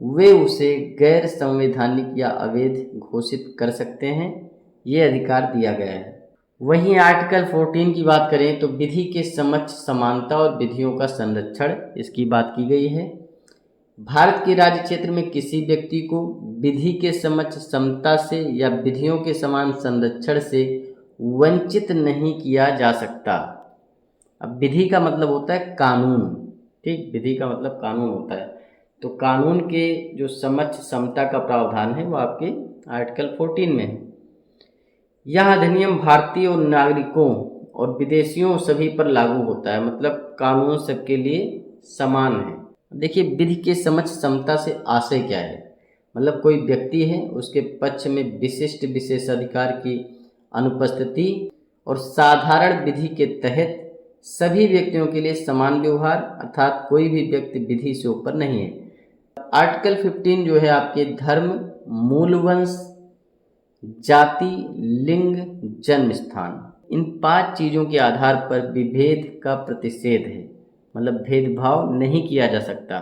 वे उसे गैर संवैधानिक या अवैध घोषित कर सकते हैं। ये अधिकार दिया गया है। वहीं आर्टिकल 14 की बात करें तो विधि के समक्ष समानता और विधियों का संरक्षण, इसकी बात की गई है। भारत के राज्य क्षेत्र में किसी व्यक्ति को विधि के समक्ष समता से या विधियों के समान संरक्षण से वंचित नहीं किया जा सकता। अब विधि का मतलब होता है कानून, ठीक, विधि का मतलब कानून होता है। तो कानून के जो समक्ष समता का प्रावधान है वो आपके आर्टिकल 14 में है। यह अधिनियम भारतीय और नागरिकों और विदेशियों सभी पर लागू होता है, मतलब कानून सबके लिए समान है। देखिए विधि के समक्ष समता से आशय क्या है, मतलब कोई व्यक्ति है उसके पक्ष में विशिष्ट विशेषाधिकार की अनुपस्थिति और साधारण विधि के तहत सभी व्यक्तियों के लिए समान व्यवहार, अर्थात कोई भी व्यक्ति विधि से ऊपर नहीं है। आर्टिकल 15 जो है आपके धर्म, मूलवंश, जाति, लिंग, जन्म स्थान, इन 5 चीज़ों के आधार पर विभेद का प्रतिषेध है, मतलब भेदभाव नहीं किया जा सकता।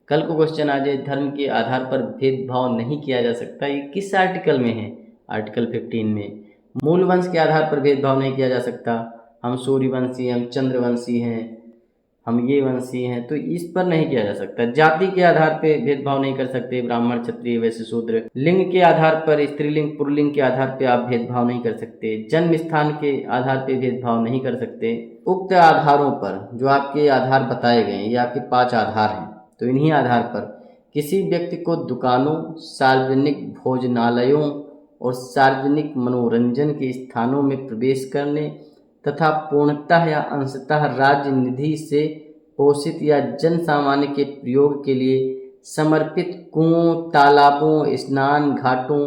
कल को क्वेश्चन आ जाए धर्म के आधार पर भेदभाव नहीं किया जा सकता, ये किस आर्टिकल में है? आर्टिकल 15 में। मूल वंश के आधार पर भेदभाव नहीं किया जा सकता, हम सूर्यवंशी हैं, हम चंद्रवंशी हैं, हम ये वंशी हैं, तो इस पर नहीं किया जा सकता। जाति के आधार पर भेदभाव नहीं कर सकते, ब्राह्मण, क्षत्रिय, वैश्य, शूद्र। लिंग के आधार पर स्त्रीलिंग पुल्लिंग के आधार पर आप भेदभाव नहीं कर सकते। जन्म स्थान के आधार पर भेदभाव नहीं कर सकते। उक्त आधारों पर जो आपके आधार बताए गए हैं, ये आपके 5 आधार हैं, तो इन्हीं आधार पर किसी व्यक्ति को दुकानों, सार्वजनिक भोजनालयों और सार्वजनिक मनोरंजन के स्थानों में प्रवेश करने तथा पूर्णतः या अंशतः राज्य निधि से पोषित या जन सामान्य के प्रयोग के लिए समर्पित कुओं, तालाबों, स्नान घाटों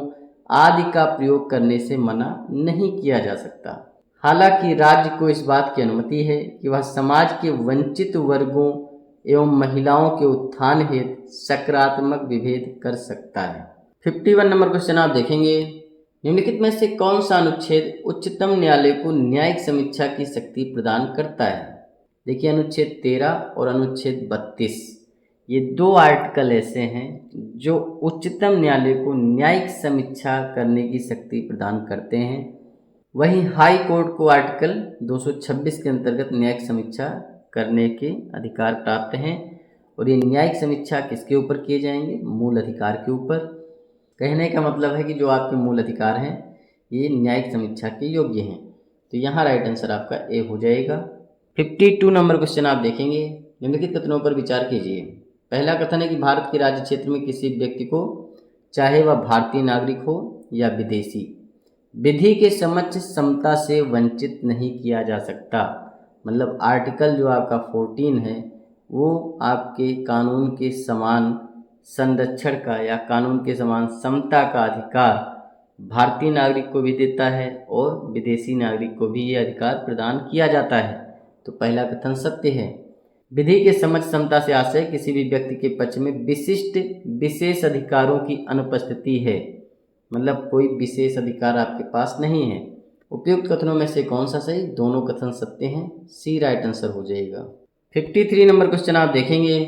आदि का प्रयोग करने से मना नहीं किया जा सकता। हालांकि राज्य को इस बात की अनुमति है कि वह समाज के वंचित वर्गों एवं महिलाओं के उत्थान हेतु सकारात्मक विभेद कर सकता है। 51 नंबर क्वेश्चन आप देखेंगे, निम्नलिखित में से कौन सा अनुच्छेद उच्चतम न्यायालय को न्यायिक समीक्षा की शक्ति प्रदान करता है? देखिए अनुच्छेद 13 और अनुच्छेद 32, ये 2 आर्टिकल ऐसे हैं जो उच्चतम न्यायालय को न्यायिक समीक्षा करने की शक्ति प्रदान करते हैं। वहीं हाई कोर्ट को आर्टिकल 226 के अंतर्गत न्यायिक समीक्षा करने के अधिकार प्राप्त हैं। और ये न्यायिक समीक्षा किसके ऊपर किए जाएंगे? मूल अधिकार के ऊपर। कहने का मतलब है कि जो आपके मूल अधिकार हैं ये न्यायिक समीक्षा के योग्य हैं। तो यहाँ राइट आंसर आपका ए हो जाएगा। 52 नंबर क्वेश्चन आप देखेंगे, निम्नलिखित कथनों पर विचार कीजिए। पहला कथन है कि भारत के राज्य क्षेत्र में किसी व्यक्ति को, चाहे वह भारतीय नागरिक हो या विदेशी, विधि के समक्ष समता से वंचित नहीं किया जा सकता। मतलब आर्टिकल जो आपका 14 है वो आपके कानून के समान संरक्षण का या कानून के समान समता का अधिकार भारतीय नागरिक को भी देता है और विदेशी नागरिक को भी ये अधिकार प्रदान किया जाता है। तो पहला कथन सत्य है। विधि के समक्ष समता से आशय किसी भी व्यक्ति के पक्ष में विशिष्ट विशेष अधिकारों की अनुपस्थिति है, मतलब कोई विशेष अधिकार आपके पास नहीं है। उपयुक्त कथनों में से कौन सा सही? दोनों कथन सत्य हैं, सी राइट आंसर हो जाएगा। 53 नंबर क्वेश्चन आप देखेंगे,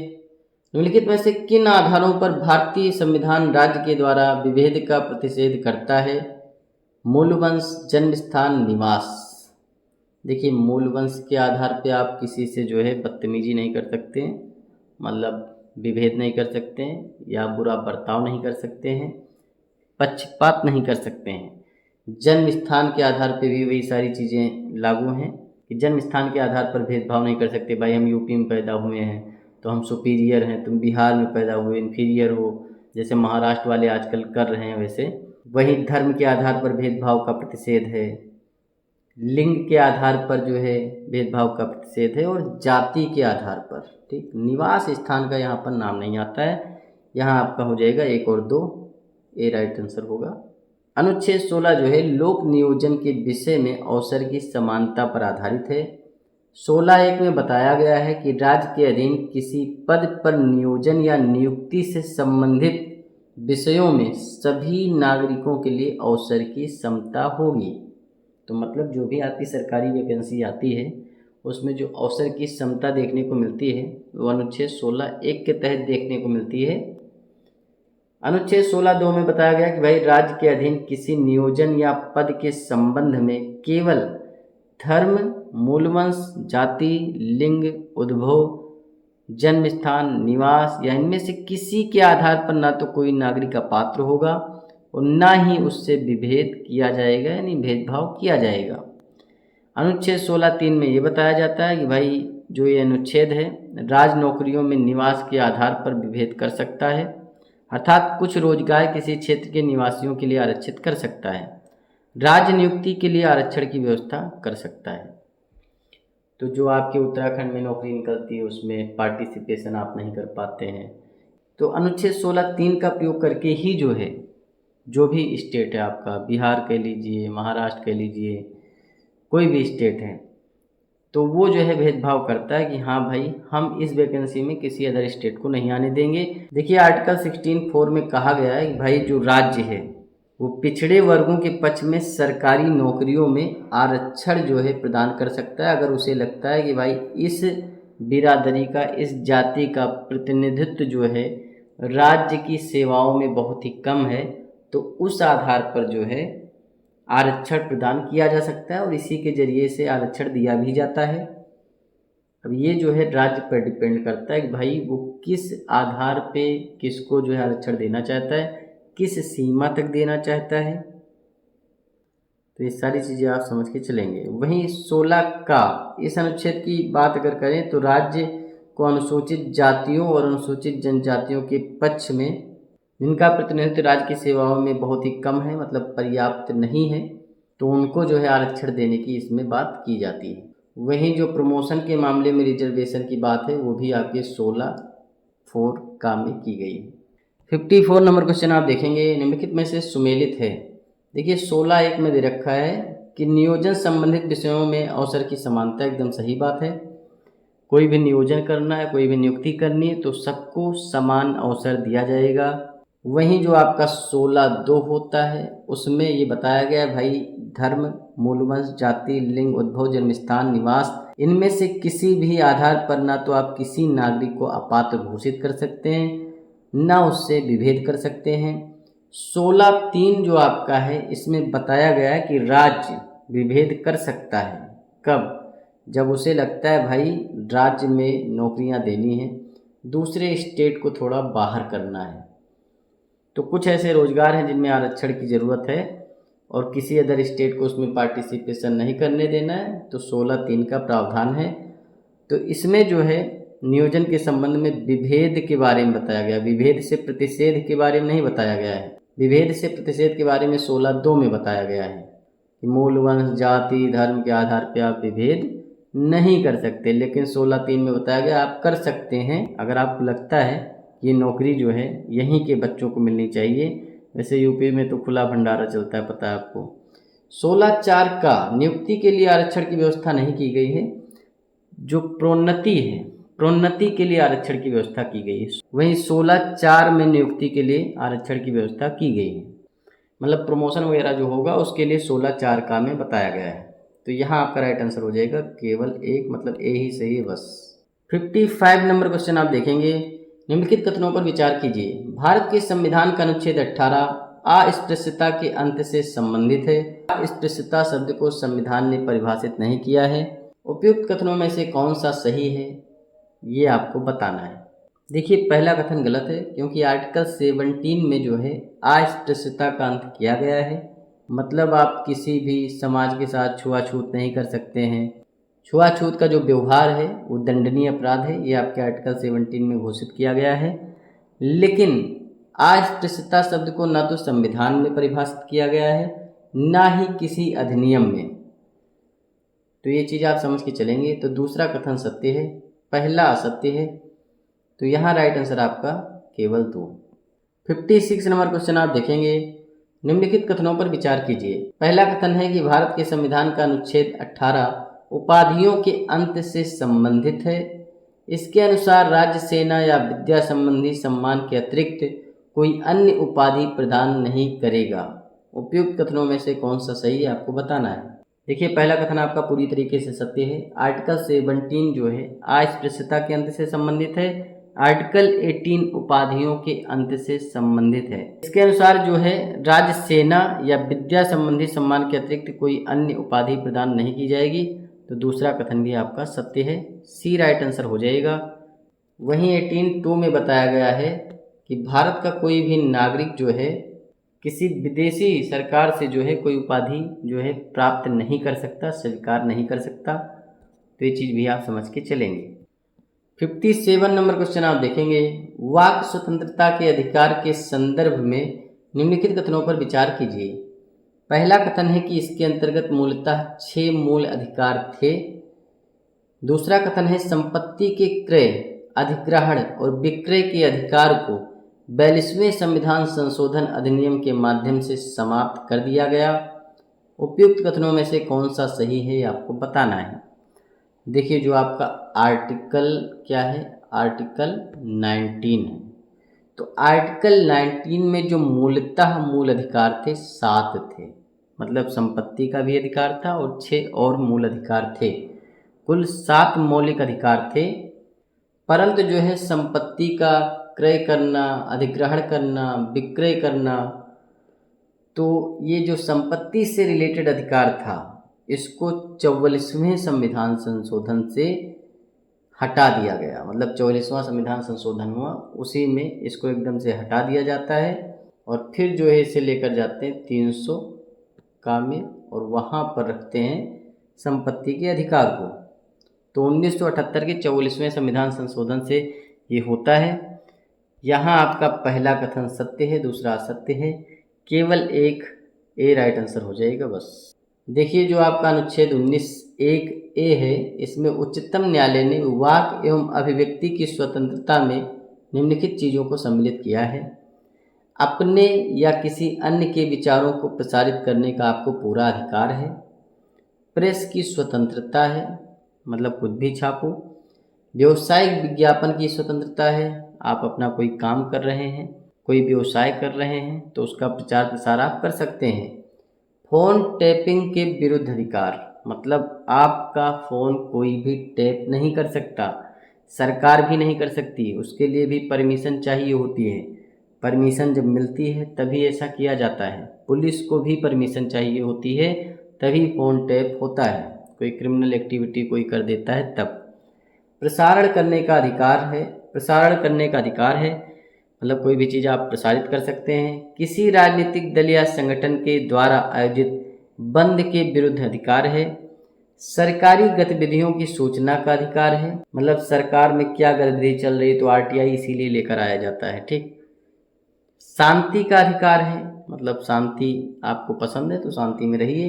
निम्नलिखित में से किन आधारों पर भारतीय संविधान राज्य के द्वारा विभेद का प्रतिषेध करता है? मूलवंश, जन्म स्थान, निवास। देखिए मूलवंश के आधार पे आप किसी से जो है बदतमीजी नहीं कर सकते हैं, मतलब विभेद नहीं कर सकते हैं या बुरा बर्ताव नहीं कर सकते हैं, पक्षपात नहीं कर सकते हैं। जन्म स्थान के आधार पे भी वही सारी चीज़ें लागू हैं कि जन्म स्थान के आधार पर भेदभाव नहीं कर सकते। भाई हम यूपी में पैदा हुए हैं तो हम सुपीरियर हैं, तुम बिहार में पैदा हुए इन्फीरियर हो, जैसे महाराष्ट्र वाले आजकल कर रहे हैं वैसे। वही धर्म के आधार पर भेदभाव का प्रतिषेध है, लिंग के आधार पर जो है भेदभाव का प्रतिषेध है, और जाति के आधार पर, ठीक। निवास स्थान का यहाँ पर नाम नहीं आता है, यहाँ आपका हो जाएगा 1 और 2, ए राइट आंसर होगा। अनुच्छेद 16 जो है लोक नियोजन के विषय में अवसर की समानता पर आधारित है। 16(1) में बताया गया है कि राज्य के अधीन किसी पद पर नियोजन या नियुक्ति से संबंधित विषयों में सभी नागरिकों के लिए अवसर की समता होगी। तो मतलब जो भी आपकी सरकारी वैकेंसी आती है उसमें जो अवसर की समता देखने को मिलती है वो अनुच्छेद 16(1) के तहत देखने को मिलती है। अनुच्छेद 16(2) में बताया गया कि भाई राज्य के अधीन किसी नियोजन या पद के संबंध में केवल धर्म, मूलवंश, जाति, लिंग, उद्भव, जन्म स्थान, निवास या इनमें से किसी के आधार पर ना तो कोई नागरिक का पात्र होगा और ना ही उससे विभेद किया जाएगा यानी भेदभाव किया जाएगा। अनुच्छेद 16(3) में ये बताया जाता है कि भाई जो ये अनुच्छेद है राज नौकरियों में निवास के आधार पर विभेद कर सकता है, अर्थात कुछ रोजगार किसी क्षेत्र के निवासियों के लिए आरक्षित कर सकता है, राज्य नियुक्ति के लिए आरक्षण की व्यवस्था कर सकता है। तो जो आपके उत्तराखंड में नौकरी निकलती है उसमें पार्टिसिपेशन आप नहीं कर पाते हैं, तो अनुच्छेद 16(3) का प्रयोग करके ही जो है जो भी स्टेट है आपका, बिहार कह लीजिए, महाराष्ट्र कह लीजिए, कोई भी स्टेट है, तो वो जो है भेदभाव करता है कि हाँ भाई हम इस वैकेंसी में किसी अदर स्टेट को नहीं आने देंगे। देखिए आर्टिकल 16(4) में कहा गया है कि भाई जो राज्य है वो पिछड़े वर्गों के पक्ष में सरकारी नौकरियों में आरक्षण जो है प्रदान कर सकता है, अगर उसे लगता है कि भाई इस बिरादरी का, इस जाति का प्रतिनिधित्व जो है राज्य की सेवाओं में बहुत ही कम है, तो उस आधार पर जो है आरक्षण प्रदान किया जा सकता है और इसी के जरिए से आरक्षण दिया भी जाता है। अब ये जो है राज्य पर डिपेंड करता है कि भाई वो किस आधार पे किसको जो है आरक्षण देना चाहता है, किस सीमा तक देना चाहता है, तो ये सारी चीज़ें आप समझ के चलेंगे। वहीं 16 का इस अनुच्छेद की बात अगर करें तो राज्य को अनुसूचित जातियों और अनुसूचित जनजातियों के पक्ष में जिनका प्रतिनिधित्व राज्य की सेवाओं में बहुत ही कम है, मतलब पर्याप्त नहीं है, तो उनको जो है आरक्षण देने की इसमें बात की जाती है। वहीं जो प्रमोशन के मामले में रिजर्वेशन की बात है वो भी आपके 16(4) का में की गई है। 54 नंबर क्वेश्चन आप देखेंगे, निम्नलिखित में से सुमेलित है। देखिए 16(1) में दे रखा है कि नियोजन संबंधित विषयों में अवसर की समानता, एकदम सही बात है। कोई भी नियोजन करना है, कोई भी नियुक्ति करनी है तो सबको समान अवसर दिया जाएगा। वहीं जो आपका 16(2) होता है उसमें ये बताया गया है भाई धर्म, मूलवंश, जाति, लिंग, उद्भव, जन्मस्थान, निवास इनमें से किसी भी आधार पर ना तो आप किसी नागरिक को अपात्र घोषित कर सकते हैं ना उससे विभेद कर सकते हैं। 16(3) जो आपका है इसमें बताया गया है कि राज्य विभेद कर सकता है, कब? जब उसे लगता है भाई राज्य में नौकरियां देनी है, दूसरे स्टेट को थोड़ा बाहर करना है, तो कुछ ऐसे रोजगार हैं जिनमें आरक्षण की ज़रूरत है और किसी अदर स्टेट को उसमें पार्टिसिपेशन नहीं करने देना है, तो 16(3) का प्रावधान है। तो इसमें जो है नियोजन के संबंध में विभेद के बारे में बताया गया, विभेद से प्रतिषेध के बारे में नहीं बताया गया है। विभेद से प्रतिषेध के बारे में 16(2) में बताया गया है कि मूल वंश, जाति, धर्म के आधार पर आप विभेद नहीं कर सकते, लेकिन 16(3) में बताया गया आप कर सकते हैं अगर आपको लगता है ये नौकरी जो है यहीं के बच्चों को मिलनी चाहिए। वैसे यूपी में तो खुला भंडारा चलता है, पता है आपको। 16(4) का नियुक्ति के लिए आरक्षण की व्यवस्था नहीं की गई है, जो प्रोन्नति है प्रोन्नति के लिए आरक्षण की व्यवस्था की गई है। वहीं 16(4) में नियुक्ति के लिए आरक्षण की व्यवस्था की गई है, मतलब प्रमोशन वगैरह जो होगा उसके लिए 16(4) का में बताया गया है। तो यहाँ आपका राइट आंसर हो जाएगा केवल एक, मतलब ए ही सही है बस। 55 नंबर क्वेश्चन आप देखेंगे, निम्नलिखित कथनों पर विचार कीजिए। भारत के संविधान का अनुच्छेद 18 अस्पृश्यता के अंत से संबंधित है। अस्पृश्यता शब्द को संविधान ने परिभाषित नहीं किया है। उपयुक्त कथनों में से कौन सा सही है ये आपको बताना है। देखिए पहला कथन गलत है, क्योंकि आर्टिकल 17 में जो है अस्पृश्यता का अंत किया गया है, मतलब आप किसी भी समाज के साथ छुआछूत नहीं कर सकते हैं। छुआछूत का जो व्यवहार है वो दंडनीय अपराध है, ये आपके आर्टिकल 17 में घोषित किया गया है। लेकिन अस्पृश्यता शब्द को ना तो संविधान में परिभाषित किया गया है ना ही किसी अधिनियम में, तो ये चीज़ आप समझ के चलेंगे। तो दूसरा कथन सत्य है, पहला असत्य है, तो यहाँ राइट आंसर आपका केवल 2। 56 नंबर क्वेश्चन आप देखेंगे, निम्नलिखित कथनों पर विचार कीजिए। पहला कथन है कि भारत के संविधान का अनुच्छेद 18 उपाधियों के अंत से संबंधित है। इसके अनुसार राज्य, सेना या विद्या संबंधी सम्मान के अतिरिक्त कोई अन्य उपाधि प्रदान नहीं करेगा। उपयुक्त कथनों में से कौन सा सही है आपको बताना है। देखिए पहला कथन आपका पूरी तरीके से सत्य है। आर्टिकल 17 जो है अस्पृश्यता के अंत से संबंधित है, आर्टिकल 18 उपाधियों के अंत से संबंधित है। इसके अनुसार जो है राज्य सेना या विद्या संबंधी सम्मान के अतिरिक्त कोई अन्य उपाधि प्रदान नहीं की जाएगी। तो दूसरा कथन भी आपका सत्य है, सी राइट आंसर हो जाएगा। वहीं 18(2) में बताया गया है कि भारत का कोई भी नागरिक जो है किसी विदेशी सरकार से जो है कोई उपाधि जो है प्राप्त नहीं कर सकता, स्वीकार नहीं कर सकता। तो ये चीज़ भी आप समझ के चलेंगे। 57 नंबर क्वेश्चन आप देखेंगे, वाक स्वतंत्रता के अधिकार के संदर्भ में निम्नलिखित कथनों पर विचार कीजिए। पहला कथन है कि इसके अंतर्गत मूलतः 6 मूल अधिकार थे। दूसरा कथन है संपत्ति के क्रय, अधिग्रहण और विक्रय के अधिकार को 42वें संविधान संशोधन अधिनियम के माध्यम से समाप्त कर दिया गया। उपयुक्त कथनों में से कौन सा सही है आपको बताना है। देखिए जो आपका आर्टिकल क्या है, आर्टिकल 19 है। तो आर्टिकल 19 में जो मूलतः मूल अधिकार थे 7 थे, मतलब संपत्ति का भी अधिकार था और 6 और मूल अधिकार थे। कुल 7 मौलिक अधिकार थे। परंतु जो है संपत्ति का क्रय करना, अधिग्रहण करना, विक्रय करना, तो ये जो संपत्ति से रिलेटेड अधिकार था इसको 44वें संविधान संशोधन से हटा दिया गया। मतलब 44वां संविधान संशोधन हुआ, उसी में इसको एकदम से हटा दिया जाता है और फिर जो है इसे लेकर जाते हैं 300 का में और वहाँ पर रखते हैं संपत्ति के अधिकार को। तो 1978 के 44वें संविधान संशोधन से ये होता है। यहाँ आपका पहला कथन सत्य है, दूसरा असत्य है। केवल एक ए राइट आंसर हो जाएगा बस। देखिए जो आपका अनुच्छेद 19(1)(a) है, इसमें उच्चतम न्यायालय ने वाक एवं अभिव्यक्ति की स्वतंत्रता में निम्नलिखित चीज़ों को सम्मिलित किया है। अपने या किसी अन्य के विचारों को प्रसारित करने का आपको पूरा अधिकार है। प्रेस की स्वतंत्रता है, मतलब कुछ भी छापो। व्यावसायिक विज्ञापन की स्वतंत्रता है, आप अपना कोई काम कर रहे हैं, कोई व्यवसाय कर रहे हैं तो उसका प्रचार प्रसार आप कर सकते हैं। फ़ोन टैपिंग के विरुद्ध अधिकार, मतलब आपका फ़ोन कोई भी टैप नहीं कर सकता, सरकार भी नहीं कर सकती, उसके लिए भी परमिशन चाहिए होती है। परमिशन जब मिलती है तभी ऐसा किया जाता है। पुलिस को भी परमिशन चाहिए होती है तभी फ़ोन टैप होता है। कोई क्रिमिनल एक्टिविटी कोई कर देता है तब। प्रसारण करने का अधिकार है, प्रसारण करने का अधिकार है, मतलब कोई भी चीज़ आप प्रसारित कर सकते हैं। किसी राजनीतिक दल या संगठन के द्वारा आयोजित बंद के विरुद्ध अधिकार है। सरकारी गतिविधियों की सूचना का अधिकार है, मतलब सरकार में क्या गतिविधि चल रही है तो आरटीआई इसीलिए लेकर आया जाता है, ठीक। शांति का अधिकार है, मतलब शांति आपको पसंद है तो शांति में रहिए।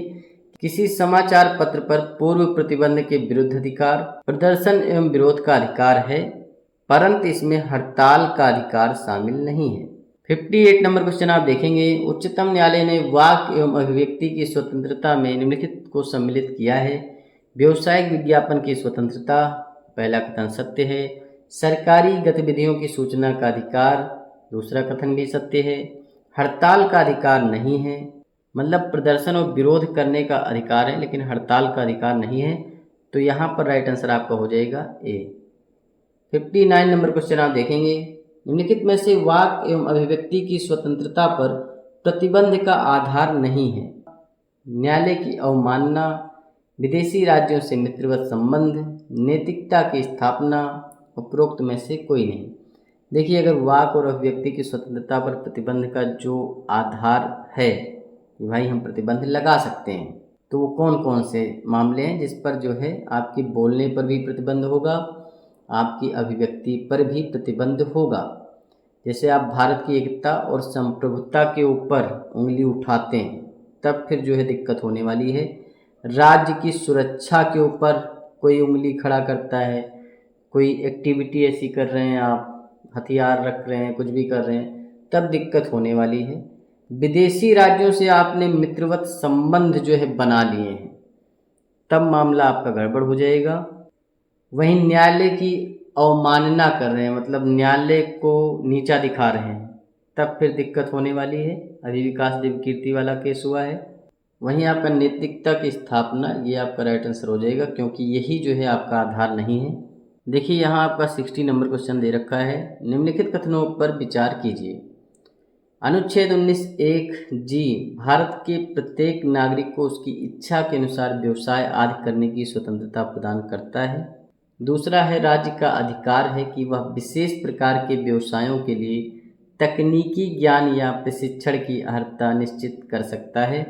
किसी समाचार पत्र पर पूर्व प्रतिबंध के विरुद्ध अधिकार। प्रदर्शन एवं विरोध का अधिकार है, परंतु इसमें हड़ताल का अधिकार शामिल नहीं है। 58 नंबर क्वेश्चन आप देखेंगे, उच्चतम न्यायालय ने वाक एवं अभिव्यक्ति की स्वतंत्रता में निम्नलिखित को सम्मिलित किया है। व्यावसायिक विज्ञापन की स्वतंत्रता, पहला कथन सत्य है। सरकारी गतिविधियों की सूचना का अधिकार, दूसरा कथन भी सत्य है। हड़ताल का अधिकार नहीं है, मतलब प्रदर्शन और विरोध करने का अधिकार है लेकिन हड़ताल का अधिकार नहीं है। तो यहाँ पर राइट आंसर आपका हो जाएगा ए। 59 नंबर क्वेश्चन आप देखेंगे, निम्नलिखित में से वाक एवं अभिव्यक्ति की स्वतंत्रता पर प्रतिबंध का आधार नहीं है। न्यायालय की अवमानना, विदेशी राज्यों से मित्रवत संबंध, नैतिकता की स्थापना, उपरोक्त में से कोई नहीं। देखिए अगर वाक और अभिव्यक्ति की स्वतंत्रता पर प्रतिबंध का जो आधार है कि भाई हम प्रतिबंध लगा सकते हैं, तो वो कौन कौन से मामले हैं जिस पर जो है आपके बोलने पर भी प्रतिबंध होगा, आपकी अभिव्यक्ति पर भी प्रतिबंध होगा। जैसे आप भारत की एकता और संप्रभुता के ऊपर उंगली उठाते हैं तब फिर जो है दिक्कत होने वाली है। राज्य की सुरक्षा के ऊपर कोई उंगली खड़ा करता है, कोई एक्टिविटी ऐसी कर रहे हैं, आप हथियार रख रहे हैं, कुछ भी कर रहे हैं, तब दिक्कत होने वाली है। विदेशी राज्यों से आपने मित्रवत संबंध जो है बना लिए हैं, तब मामला आपका गड़बड़ हो जाएगा। वहीं न्यायालय की अवमानना कर रहे हैं, मतलब न्यायालय को नीचा दिखा रहे हैं, तब फिर दिक्कत होने वाली है। अभी विकास देव कीर्ति वाला केस हुआ है। वहीं आपका नैतिकता की स्थापना, ये आपका राइट आंसर हो जाएगा क्योंकि यही जो है आपका आधार नहीं है। देखिए यहाँ आपका 60 नंबर क्वेश्चन दे रखा है। निम्नलिखित कथनों पर विचार कीजिए। अनुच्छेद 19(1) जी भारत के प्रत्येक नागरिक को उसकी इच्छा के अनुसार व्यवसाय आदि करने की स्वतंत्रता प्रदान करता है। दूसरा है, राज्य का अधिकार है कि वह विशेष प्रकार के व्यवसायों के लिए तकनीकी ज्ञान या प्रशिक्षण की अर्हता निश्चित कर सकता है।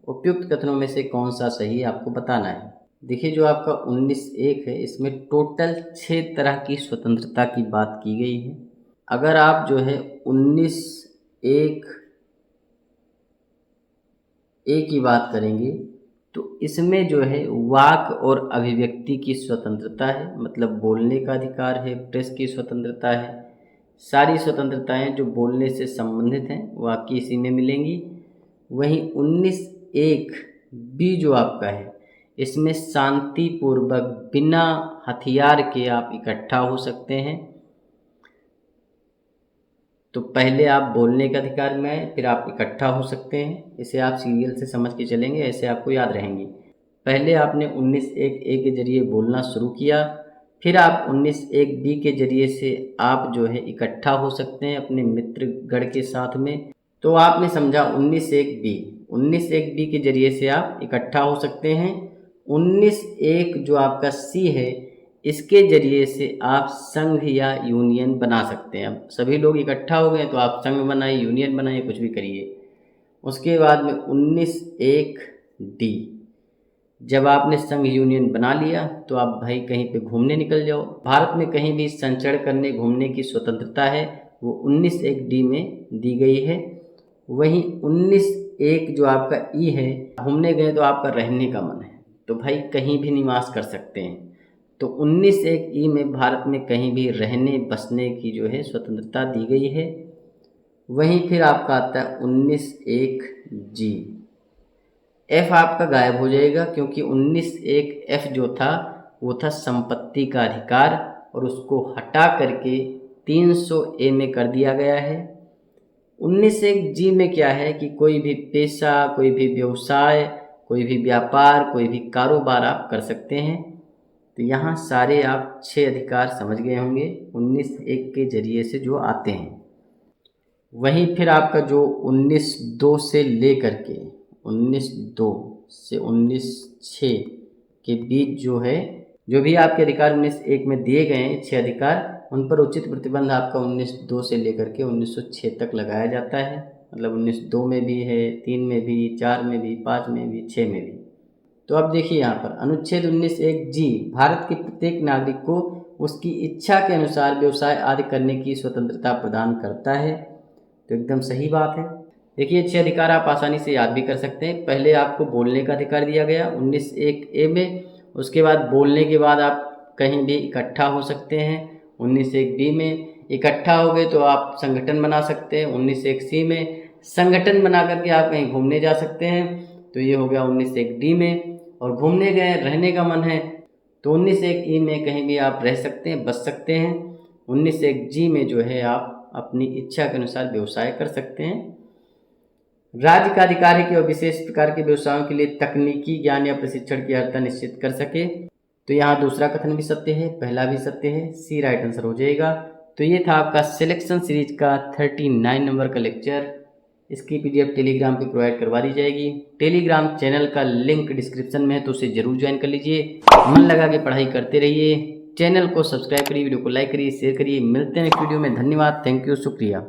उपयुक्त कथनों में से कौन सा सही आपको बताना है। देखिए जो आपका 19(1) है, इसमें टोटल 6 तरह की स्वतंत्रता की बात की गई है। अगर आप जो है 19(1) ए की बात करेंगे तो इसमें जो है वाक और अभिव्यक्ति की स्वतंत्रता है, मतलब बोलने का अधिकार है, प्रेस की स्वतंत्रता है। सारी स्वतंत्रताएं जो बोलने से संबंधित हैं वो आपकी इसी में मिलेंगी। वहीं 19(1) बी जो आपका है, इसमें शांतिपूर्वक बिना हथियार के आप इकट्ठा हो सकते हैं। तो पहले आप बोलने के अधिकार में आए, फिर आप इकट्ठा हो सकते हैं। इसे आप सीरियल से समझ के चलेंगे, ऐसे आपको याद रहेंगे। पहले आपने 19(1) ए के जरिए बोलना शुरू किया, फिर आप 19(1) बी के जरिए से आप जो है इकट्ठा हो सकते हैं अपने मित्रगण के साथ में। तो आपने समझा 19(1) बी। 19(1) बी के जरिए से आप इकट्ठा हो सकते हैं। 19(1) जो आपका सी है, इसके जरिए से आप संघ या यूनियन बना सकते हैं। अब सभी लोग इकट्ठा हो गए तो आप संघ बनाइए, यूनियन बनाइए, कुछ भी करिए। उसके बाद में 19(1) डी, जब आपने संघ यूनियन बना लिया तो आप भाई कहीं पे घूमने निकल जाओ। भारत में कहीं भी संचरण करने घूमने की स्वतंत्रता है, वो 19(1) डी में दी गई है। वहीं 19(1) जो आपका ई है, घूमने गए तो आपका रहने का मन है तो भाई कहीं भी निवास कर सकते हैं। तो 19(1) ई में भारत में कहीं भी रहने बसने की जो है स्वतंत्रता दी गई है। वहीं फिर आपका आता है 19(1) जी। एफ आपका गायब हो जाएगा क्योंकि 19(1) एफ जो था वो था संपत्ति का अधिकार, और उसको हटा करके 300 ए में कर दिया गया है। 19(1) जी में क्या है कि कोई भी पेशा, कोई भी व्यवसाय, कोई भी व्यापार, कोई भी कारोबार आप कर सकते हैं। तो यहाँ सारे आप 6 अधिकार समझ गए होंगे 19(1) के जरिए से जो आते हैं। वहीं फिर आपका जो 19(2) से लेकर के 19(2) से 19(6) के बीच जो है, जो भी आपके अधिकार 19(1) में दिए गए हैं 6 अधिकार, उन पर उचित प्रतिबंध आपका 19(2) से लेकर के 1906 तक लगाया जाता है। मतलब 19(2) में भी है, 3 में भी, 4 में भी, 5 में भी, 6 में भी। तो अब देखिए यहाँ पर अनुच्छेद 19(1) जी भारत के प्रत्येक नागरिक को उसकी इच्छा के अनुसार व्यवसाय आदि करने की स्वतंत्रता प्रदान करता है। तो एकदम सही बात है। देखिए 6 अधिकार आप आसानी से याद भी कर सकते हैं। पहले आपको बोलने का अधिकार दिया गया 19(1) ए में। उसके बाद बोलने के बाद आप कहीं भी इकट्ठा हो सकते हैं 19(1) बी में। इकट्ठा हो गए तो आप संगठन बना सकते हैं 19(1) सी में। संगठन बना करके आप कहीं घूमने जा सकते हैं, तो ये हो गया 19(1) डी में। और घूमने गए, रहने का मन है तो 19(1) ई में कहीं भी आप रह सकते हैं, बस सकते हैं। 19(1) जी में जो है आप अपनी इच्छा के अनुसार व्यवसाय कर सकते हैं। राज्य का अधिकार है कि वह विशेष प्रकार के व्यवसायों के लिए तकनीकी ज्ञान या प्रशिक्षण की अर्हता निश्चित कर सके। तो यहाँ दूसरा कथन भी सत्य है, पहला भी सत्य है, सी राइट आंसर हो जाएगा। तो ये था आपका सिलेक्शन सीरीज का 39 नंबर का लेक्चर। इसकी PDF टेलीग्राम पे प्रोवाइड करवा दी जाएगी। टेलीग्राम चैनल का लिंक डिस्क्रिप्शन में है, तो उसे जरूर ज्वाइन कर लीजिए। मन लगा के पढ़ाई करते रहिए। चैनल को सब्सक्राइब करिए, वीडियो को लाइक करिए, शेयर करिए। मिलते हैं नेक्स्ट वीडियो में। धन्यवाद, थैंक यू, शुक्रिया।